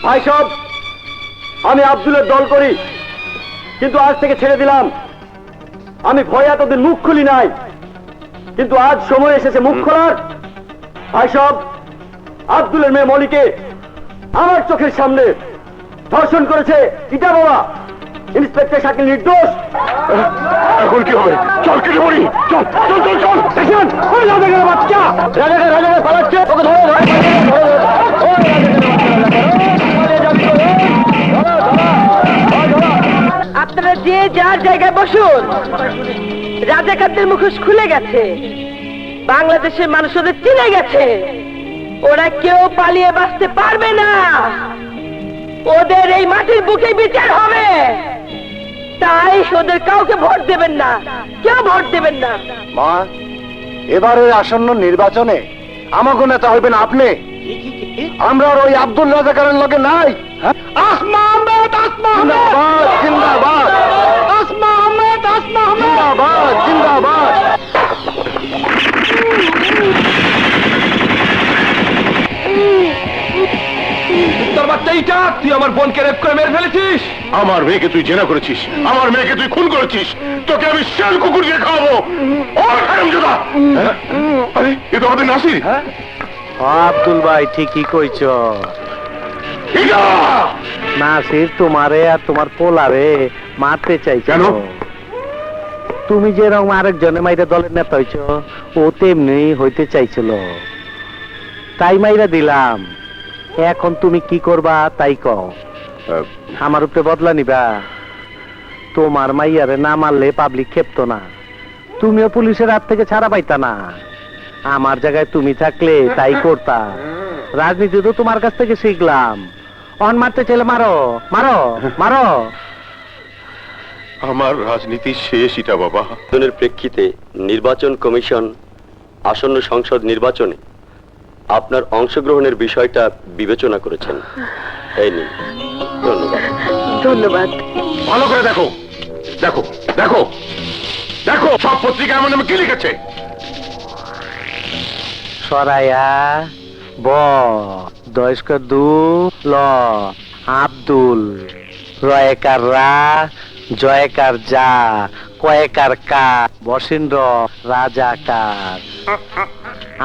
ভাই সব, আমি আব্দুলের দল করি, কিন্তু আজ থেকে ছেড়ে দিলাম। আমি ভয়ে এতদিন মুখ খুলি নাই, কিন্তু আজ সময় এসেছে মুখ খোলার। ভাই সব, আব্দুলের মেয়ে মলিকে আমার চোখের সামনে ধর্ষণ করেছে ইটা বাবা। ইন্সপেক্টর শাকিল নির্দোষ। এখন কি হবে? চল কেটে পড়ি, চল চল চল চল। দেখেন ওই রাজাকার বাচ্চা, রাজাকার পালাচ্ছে, ওকে ধরে আপনারা যে যার জায়গায় বসুন। রাজাকারদের মুখোশ খুলে গেছে, বাংলাদেশের মানুষ ওদের চিনে গেছে। ওরা কেউ পালিয়ে বাঁচতে পারবে না, ওদের এই মাটির বুকে বিচার হবে। তাই ওদের কাউকে ভোট দেবেন না, কেউ ভোট দেবেন না। মা, এবারের আসন্ন নির্বাচনে আমাকে নেতা হইবেন আপনি। আমরা আর ওই আব্দুল রাজাকারের লগে নাই। আসমা আহমেদ, আসমা আহমেদ, জিন্দাবাদ, আসমা আহমেদ, আসমা আহমেদ। জিন্দাবাদ, জিন্দাবাদ। তোর বাচ্চা এইটা, তুই আমার বোনকে রেপ করে মেরে ফেলেছিস। আমার মেয়েকে তুই জেনা করেছিস, আমার মেয়েকে তুই খুন করেছিস, তোকে আমি শেষ কুকুর দিয়ে খাওয়াবো। ওর হারামজাদা! আরে এ তো আমাদের নাসির। আব্দুল ভাই ঠিকই কইছ। ইয়া! নাসির তোমারে আর তোমার পোলারে মারতে চাইছে। কেন? তুমি যেরকম আরেকজনে মাইরা দলের নেতা হইছ, ও তেমনি হইতে চাইছিল, তাই মাইরা দিলাম। এখন তুমি কি করবা তাই কও। আমার উপরে বদলা নিবা? তোমার মাইয়ারে না মারলে পাবলিক খেপতো না, তুমিও পুলিশের হাত থেকে ছাড়া পাইতা না। আমার জায়গায় তুমি থাকলে তাই করতা। রাজনীতি তো তোমার কাছ থেকে শিখলাম। অন মারতে চাইলে মারো, মারো, মারো। আমার রাজনীতি শেষ ইটা বাবা। নির্বাচনের প্রেক্ষিতে নির্বাচন কমিশন আসন্ন সংসদ নির্বাচনে আপনার অংশগ্রহণের বিষয়টা বিবেচনা করেছেন। এই নিন, ধন্যবাদ। ধন্যবাদ। ভালো করে দেখো, দেখো, দেখো, দেখো সব পত্রিকা আমার নামে কি লিখেছে। সরাইয়া ব দয়স্ক দু ল আব্দুল রয়েকার রা জয়কার যা কয়েকার কা বসেন্দ্র রাজাকার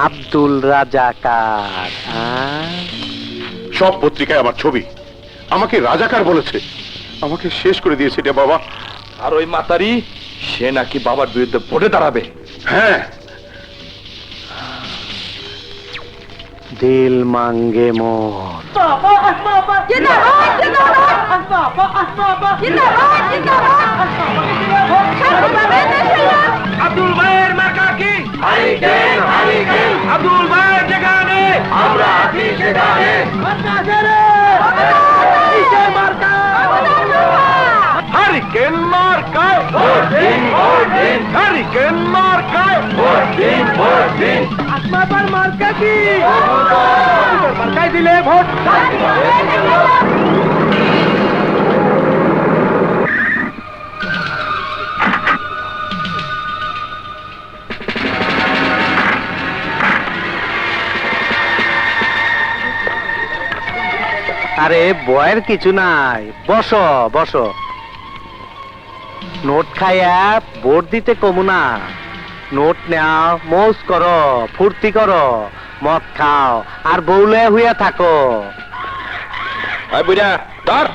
আব্দুল রাজাকার। সব পত্রিকায় আমার ছবি, আমাকে রাজাকার বলেছে, আমাকে শেষ করে দিয়েছে এটা বাবা। আর ওই মাতারি, সে নাকি বাবার বিরুদ্ধে ভোটে দাঁড়াবে। হ্যাঁ, দিল মাঙ্গে মোর। আব্দুল ভাইয়ের মার্কা কি? Hurricane, hurricane. আব্দুল ভাইয়ের যেখানে আমরা আছি সেখানে। কিসের মার্কা? হারিকেন মার্কায় ভোট দিন, ভোট দিন। হারিকেন মার্কায় ভোট দিন, ভোট দিন। আসমাবার মার্কা কি? মার্কায় দিলে ভোট। আরে বয়ের কিছু নাই, বসো বসো। নোট খাইয়া ভোট দিতে কমু না। নোট নেও, মৌজ করো, ফুর্তি করো, মদ খাও আর বউলে হইয়া থাকো। বুঝা ধর।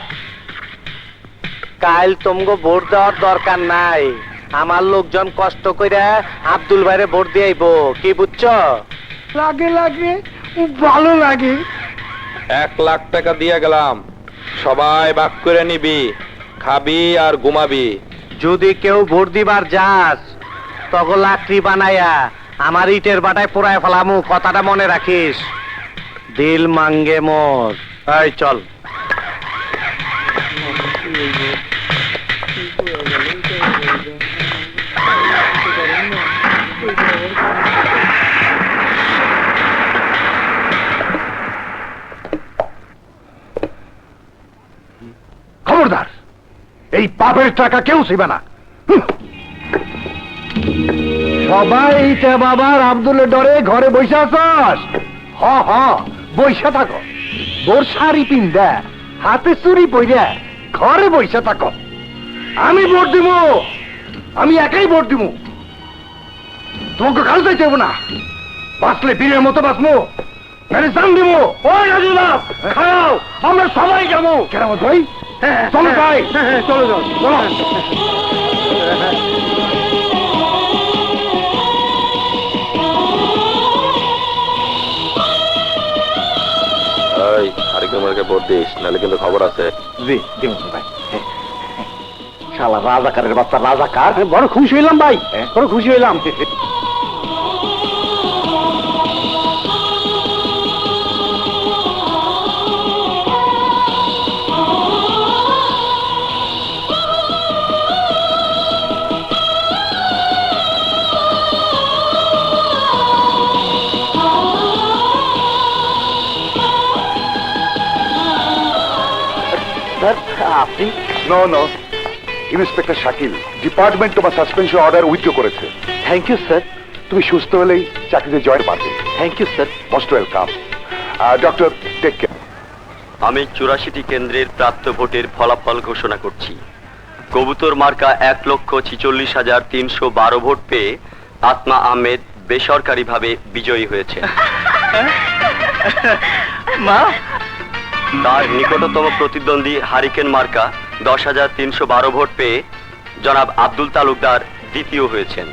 কাল তোমগো ভোট দেওয়ার দরকার নাই। আমার লোকজন কষ্ট কইরা আব্দুল ভাইরে ভোট দিয়ে আইবো, কি বুঝছো? লাগে লাগে, ভালো লাগে। 1 লাখ টাকা দিয়ে গেলাম, সবাই ভাগ করে নিবি, খাবি আর ঘুমাবি। যদি কেউ ভোট দিবার যাস তখন লাকড়ি বানাইয়া আমার ইটের বাটায় পোড়ায় ফেলামু, কথাটা মনে রাখিস। দিল মাঙ্গে মোর। এই চল। বাপের টাকা কেউ ছিবে না। সবাই এইটা বাবার আব্দুলের ডরে ঘরে বসে আছস? হ হ বইসা থাকো, বোর শাড়ি পিন্দা হাতে চুরি পইরা ঘরে বইসা থাকো। আমি ভোট দিব, আমি একাই ভোট দিব, তোমাকে কাল যাইতে হবে না। বাঁচলে বীরের মতো বাঁচবো, নাহলে জান দিব। ওই রাজুলাভ খাও, আমরা সবাই যাবো। কেরামত ভাই চলো ভাই, চলো চলো চলো। হারিকেন মার্কে ভোট দিস, নাহলে কিন্তু খবর আছে। জি দিব ভাই। শালা রাজাকারের বাচ্চা রাজাকার, বড় খুশি হইলাম ভাই, বড় খুশি হইলাম। আপনি? No no, inspector Shakil, department তোমার সাসপেনশন অর্ডার উইথড্র করেছে। Thank you sir. তুমি সুস্থ হলেই চাকরিতে জয়েন পাবে। Thank you sir. Most welcome. Doctor take care. আমি 84টি কেন্দ্রের প্রাপ্ত ভোটের ফলাফল ঘোষণা করছি। কবুতর মার্কা 1,46,312 ভোট পেয়ে আসমা আহমেদ বেসরকারিভাবে বিজয়ী হয়েছে। মা, তার নিকটতম প্রতিদ্বন্দ্বী হারিকেন মার্কা 10,312 ভোট পেয়ে জনাব আব্দুল তালুকদার দ্বিতীয় হয়েছেন।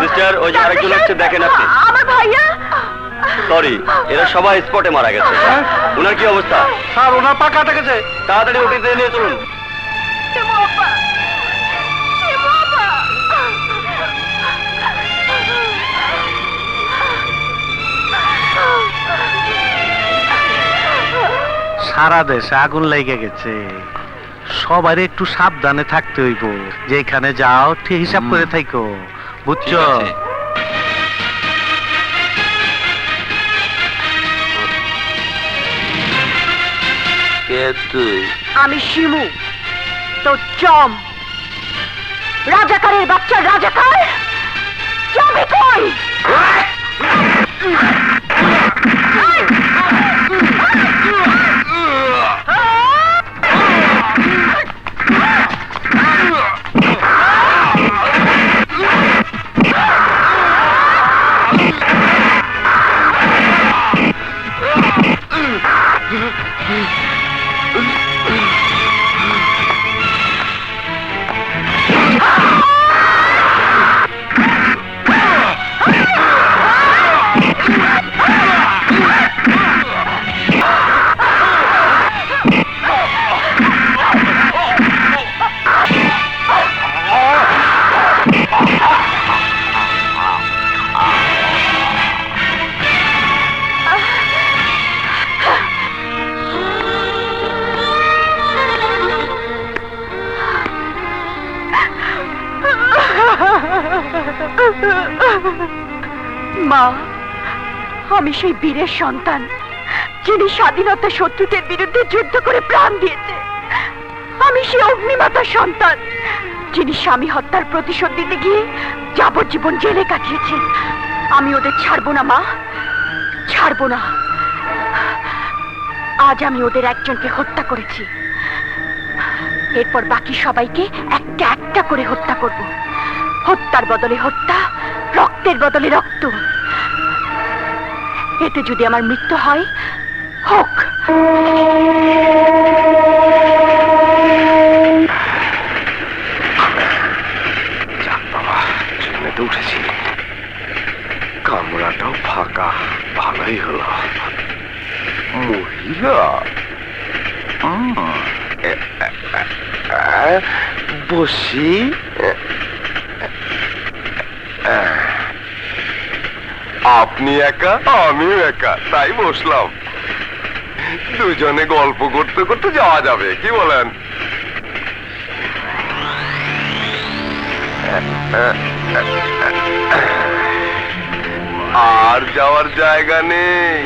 সিস্টার, ওই যে আরেকজন হচ্ছে, দেখেন আপনি। আমার ভাইয়া। সরি, এরা সবাই স্পটে মারা গেছে। ওনার কি অবস্থা? স্যার ওনার পা কাটা গেছে। তাড়াতাড়ি ওটিতে নিয়ে চলুন। সারা দেশে আগুন লেগে গেছে, সবার একটু সাবধানে থাকতে হইব। যেখানে যাও ঠিক হিসাব করে থাকো, বুঝছো? কে তুই? আমি শিমু, তো চম রাজাকারের বাচ্চা রাজাকার। যাবে কই? মা, আমি সেই বীরের সন্তান, যিনি স্বাধীনতা শত্রুদের বিরুদ্ধে যুদ্ধ করে প্রাণ দিয়েছে। আমি সেই অগ্নিমাতার সন্তান, যিনি স্বামী হত্যার প্রতিশোধ দিতে গিয়ে যাবজ্জীবন জেলে কাটিয়েছেন। আমি ওদের ছাড়বো না মা, ছাড়বো না। আজ আমি ওদের একজনকে হত্যা করেছি, এরপর বাকি সবাইকে একটা একটা করে হত্যা করব। হত্যার বদলে হত্যা, রক্তের বদলে রক্ত। এতে যদি আমার মৃত্যু হয়, হোক। যাক বাবা, ট্রেনেতে উঠেছি, কামরাটাও ফাঁকা, ভালোই হলো। মহিলা বসি। আপনি একা, আমিও একা, তাই বসলাম। দুজনে গল্প করতে করতে যাওয়া যাবে, কি বলেন? আর যাওয়ার জায়গা নেই।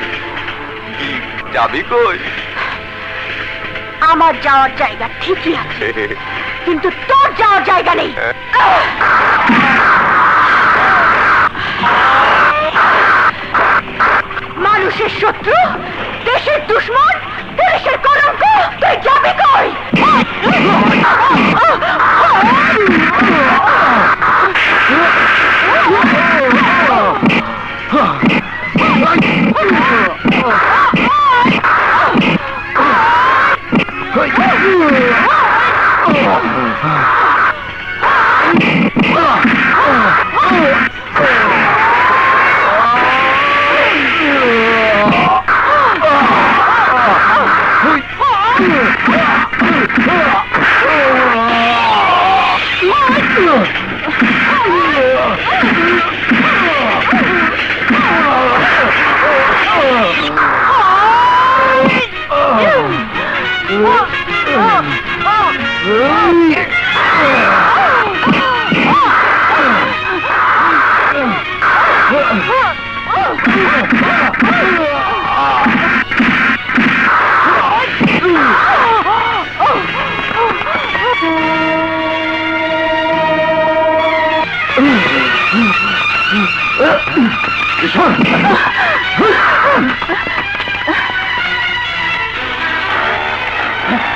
কি যাবি কই? আমার যাওয়ার জায়গা ঠিকই আছে, কিন্তু তোর যাওয়ার জায়গা নেই। মানুষের শত্রু, দেশের দুশ্মন, দেশের কলঙ্ক, তুই যাবি কই?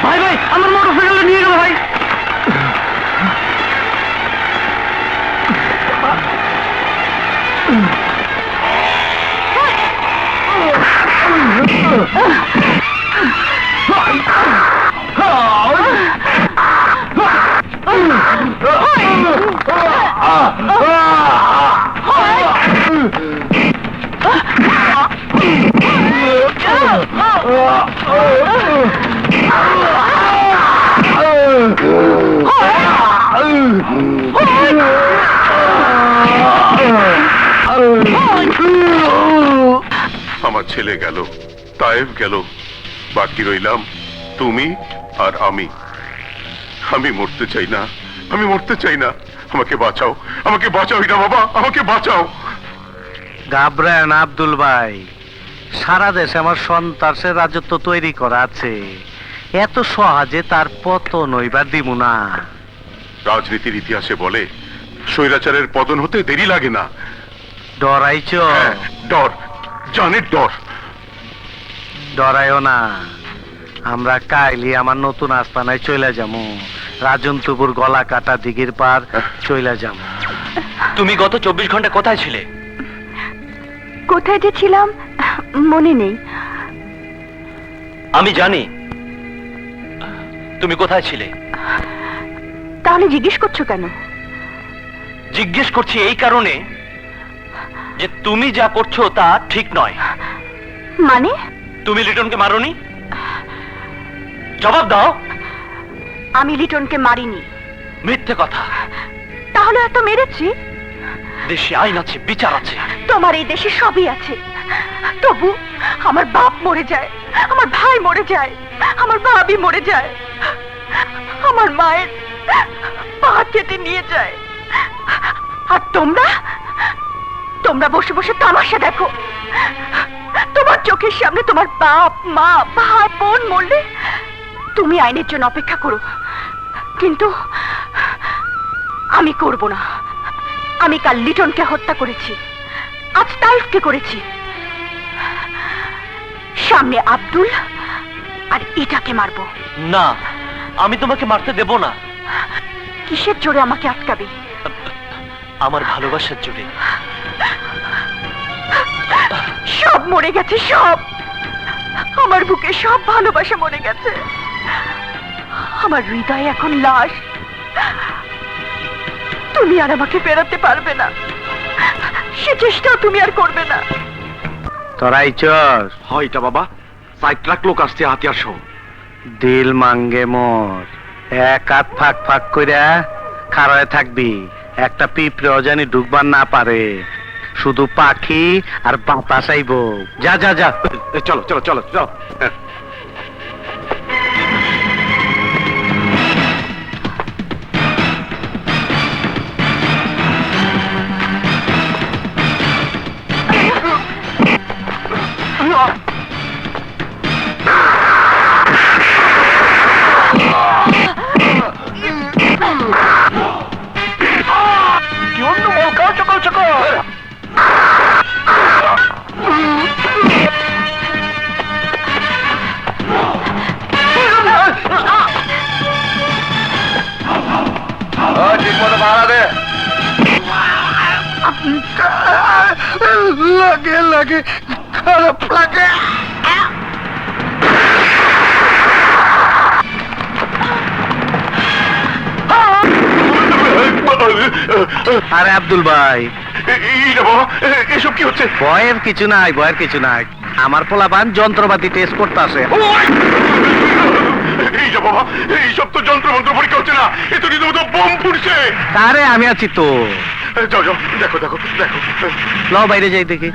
ভাই ভাই, আমার মোটরসাইকেলটা নিয়ে গেল ভাই। আমার ছেলে গেল, তায়েব গেল, বাকি রইলাম তুমি আর আমি। আমি মরতে চাই না, আমি মরতে চাই না। আমাকে বাঁচাও, আমাকে বাঁচাও হিনা বাবা, আমাকে বাঁচাও। ঘাবড়ায় না আব্দুল ভাই, সারা দেশে আমার সন্ত্রাসের রাজত্ব তৈরি করা আছে, এত সহজে তার পতন হইবার দিব না। রাজনীতির ইতিহাসে বলে স্বৈরাচারের পতন হতে দেরি লাগে না। ডরাইছ? হ্যাঁ, ডর, জানের ডর। ডরাইও না, আমরা কাইলি আমার নতুন আস্তানায় চলে যাবো, রাজন্তপুর গলা কাটা দিঘির পার চলে যাবো। তুমি গত 24 ঘন্টা কোথায় ছিলে? কোথায় যে ছিলাম মনে নেই। আমি জানি তুমি কোথায় ছিলে। তাহলে জিজ্ঞেস করছো কেন? জিজ্ঞেস করছি এই কারণে যে তুমি যা করছো তা ঠিক নয়। মানে? তুমি লিটনকে মারোনি? জবাব দাও। আমি লিটনকে মারিনি। মিথ্যে কথা। তাহলে এত মেরেছি? দেশে আইন আছে, বিচার আছে। তোমার এই দেশে সবই আছে, তবু আমার বাপ মরে যায়, আমার ভাই মরে যায়, আমার ভাবি মরে যায়, আমার মায়ের পা কেটে নিয়ে যায়। আর তোমরা তোমরা বসে বসে তামাশা দেখো। তোমার চোখের সামনে তোমার বাপ মা ভাই বোন মরলে তুমি আইনের জন্য অপেক্ষা করো, কিন্তু আমি করব না। আমি কাল লিটনকে হত্যা করেছি, আজ তাইফকে করেছি, সামনে আব্দুল আর এটাকে মারবো। না, আমি তোমাকে মারতে দেব না। কিসের জোরে আমাকে আটকাবে? আমার ভালোবাসার জোরে। সব মরে গেছে, সব। আমার বুকে সব ভালোবাসা মরে গেছে। আমার হৃদয় এখন লাশ। তুমি আর আমাকে ফেরাতে পারবে না, সে চেষ্টাও তুমি আর করবে না। তোরাই চর হয়টা বাবা, 4 লাখ লোক আসছে হাতিয়ার সহ। দিল মাঙ্গে মোর, এক হাত ফাঁক ফাঁক কইরা খাড়ায় থাকবি, একটা পিঁপড়েও জানি ঢুকবার না পারে, শুধু পাখি আর বাতাস আইব। যা যা যা, চলো চলো চলো চলো। লাগে লাগে, খারাপ লাগে। আরে আব্দুল ভাই, এসব কি হচ্ছে? ভয়ের কিছু নাই, ভয়ের কিছু নাই। আমার পোলাপান যন্ত্রপাতি টেস্ট করতে আসে। এই যে বাবা, এইসব তো যন্ত্রমন্ত্র পরীক্ষা হচ্ছে না, এ তো রীতিমতো বোম ফুটছে। আরে আমি আছি তো। যাও যাও, দেখো দেখো দেখো। লও বাইরে যাই দেখি।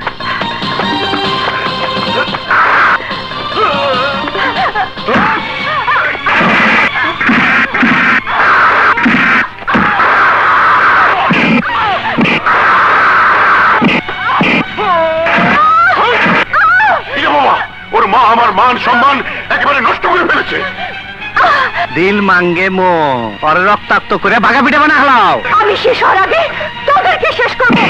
ওর মা আমার মান সম্মান একেবারে নষ্ট করে ফেলেছে। দিল মাঙ্গে মো, ওরে রক্তাক্ত করে ভাগা পিঠা বানা হলাও। আমি শেষ হওয়ার আগে তোদেরকে শেষ করবো।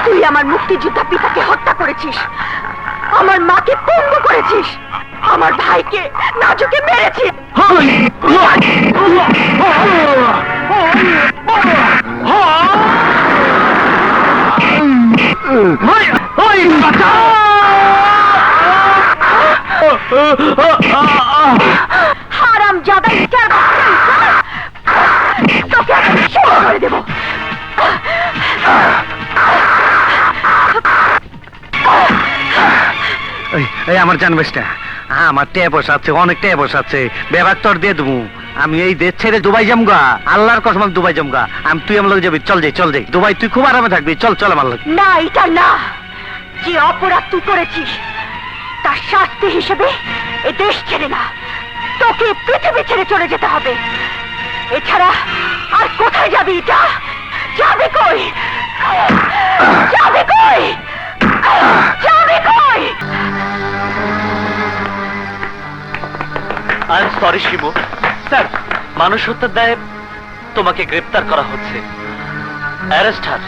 তুই আমার মুক্তিযোদ্ধা পিতাকে হত্যা করেছিস, আমার মাকে পঙ্গু করেছিস, আমার ভাইকে নাজুকে মেরেছিস। হারাম জাদা, তোকে আমি শেষ করে দেব। এই আমার জানবেসটা, আমার টেয়া পয়সা আছে, অনেক টেয়া পয়সা আছে, বেবাক তোর দিয়ে দেবো। আমি এই দেশ ছেড়ে দুবাই যামগা, আল্লাহর কসম আমি দুবাই যামগা। তুই আমার লগে যাবি, চল যাই চল যাই দুবাই, তুই খুব আরামে থাকবি, চল চল আমার লগে। না, এটা না। যে অপরাধ তুই করেছিস তার শাস্তি হিসেবে এ দেশ ছেড়ে না, তোকে পৃথিবী ছেড়ে চলে যেতে হবে। এছাড়া আর কোথায় যাবি এটা? যাবি কই? যাবি কই? যাবি কই? I am sorry Shimu. Sir, মানুষ হত্যার দায়ে তোমাকে গ্রেপ্তার করা হচ্ছে। অ্যারেস্ট হার।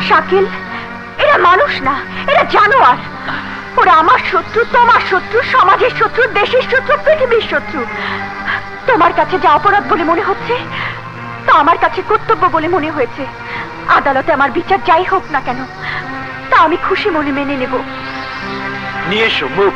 শাকিল, এরা মানুষ না, এরা জানোয়ার। ওরা আমার শত্রু, তোমার শত্রু, সমাজের শত্রু, দেশের শত্রু, পৃথিবীর শত্রু। তোমার কাছে যা অপরাধ বলে মনে হচ্ছে তা আমার কাছে কর্তব্য বলে মনে হয়েছে। আদালতে আমার বিচার যাই হোক না কেন তা আমি খুশি মনে মেনে নেব। নিয়ে এসো, মুভ।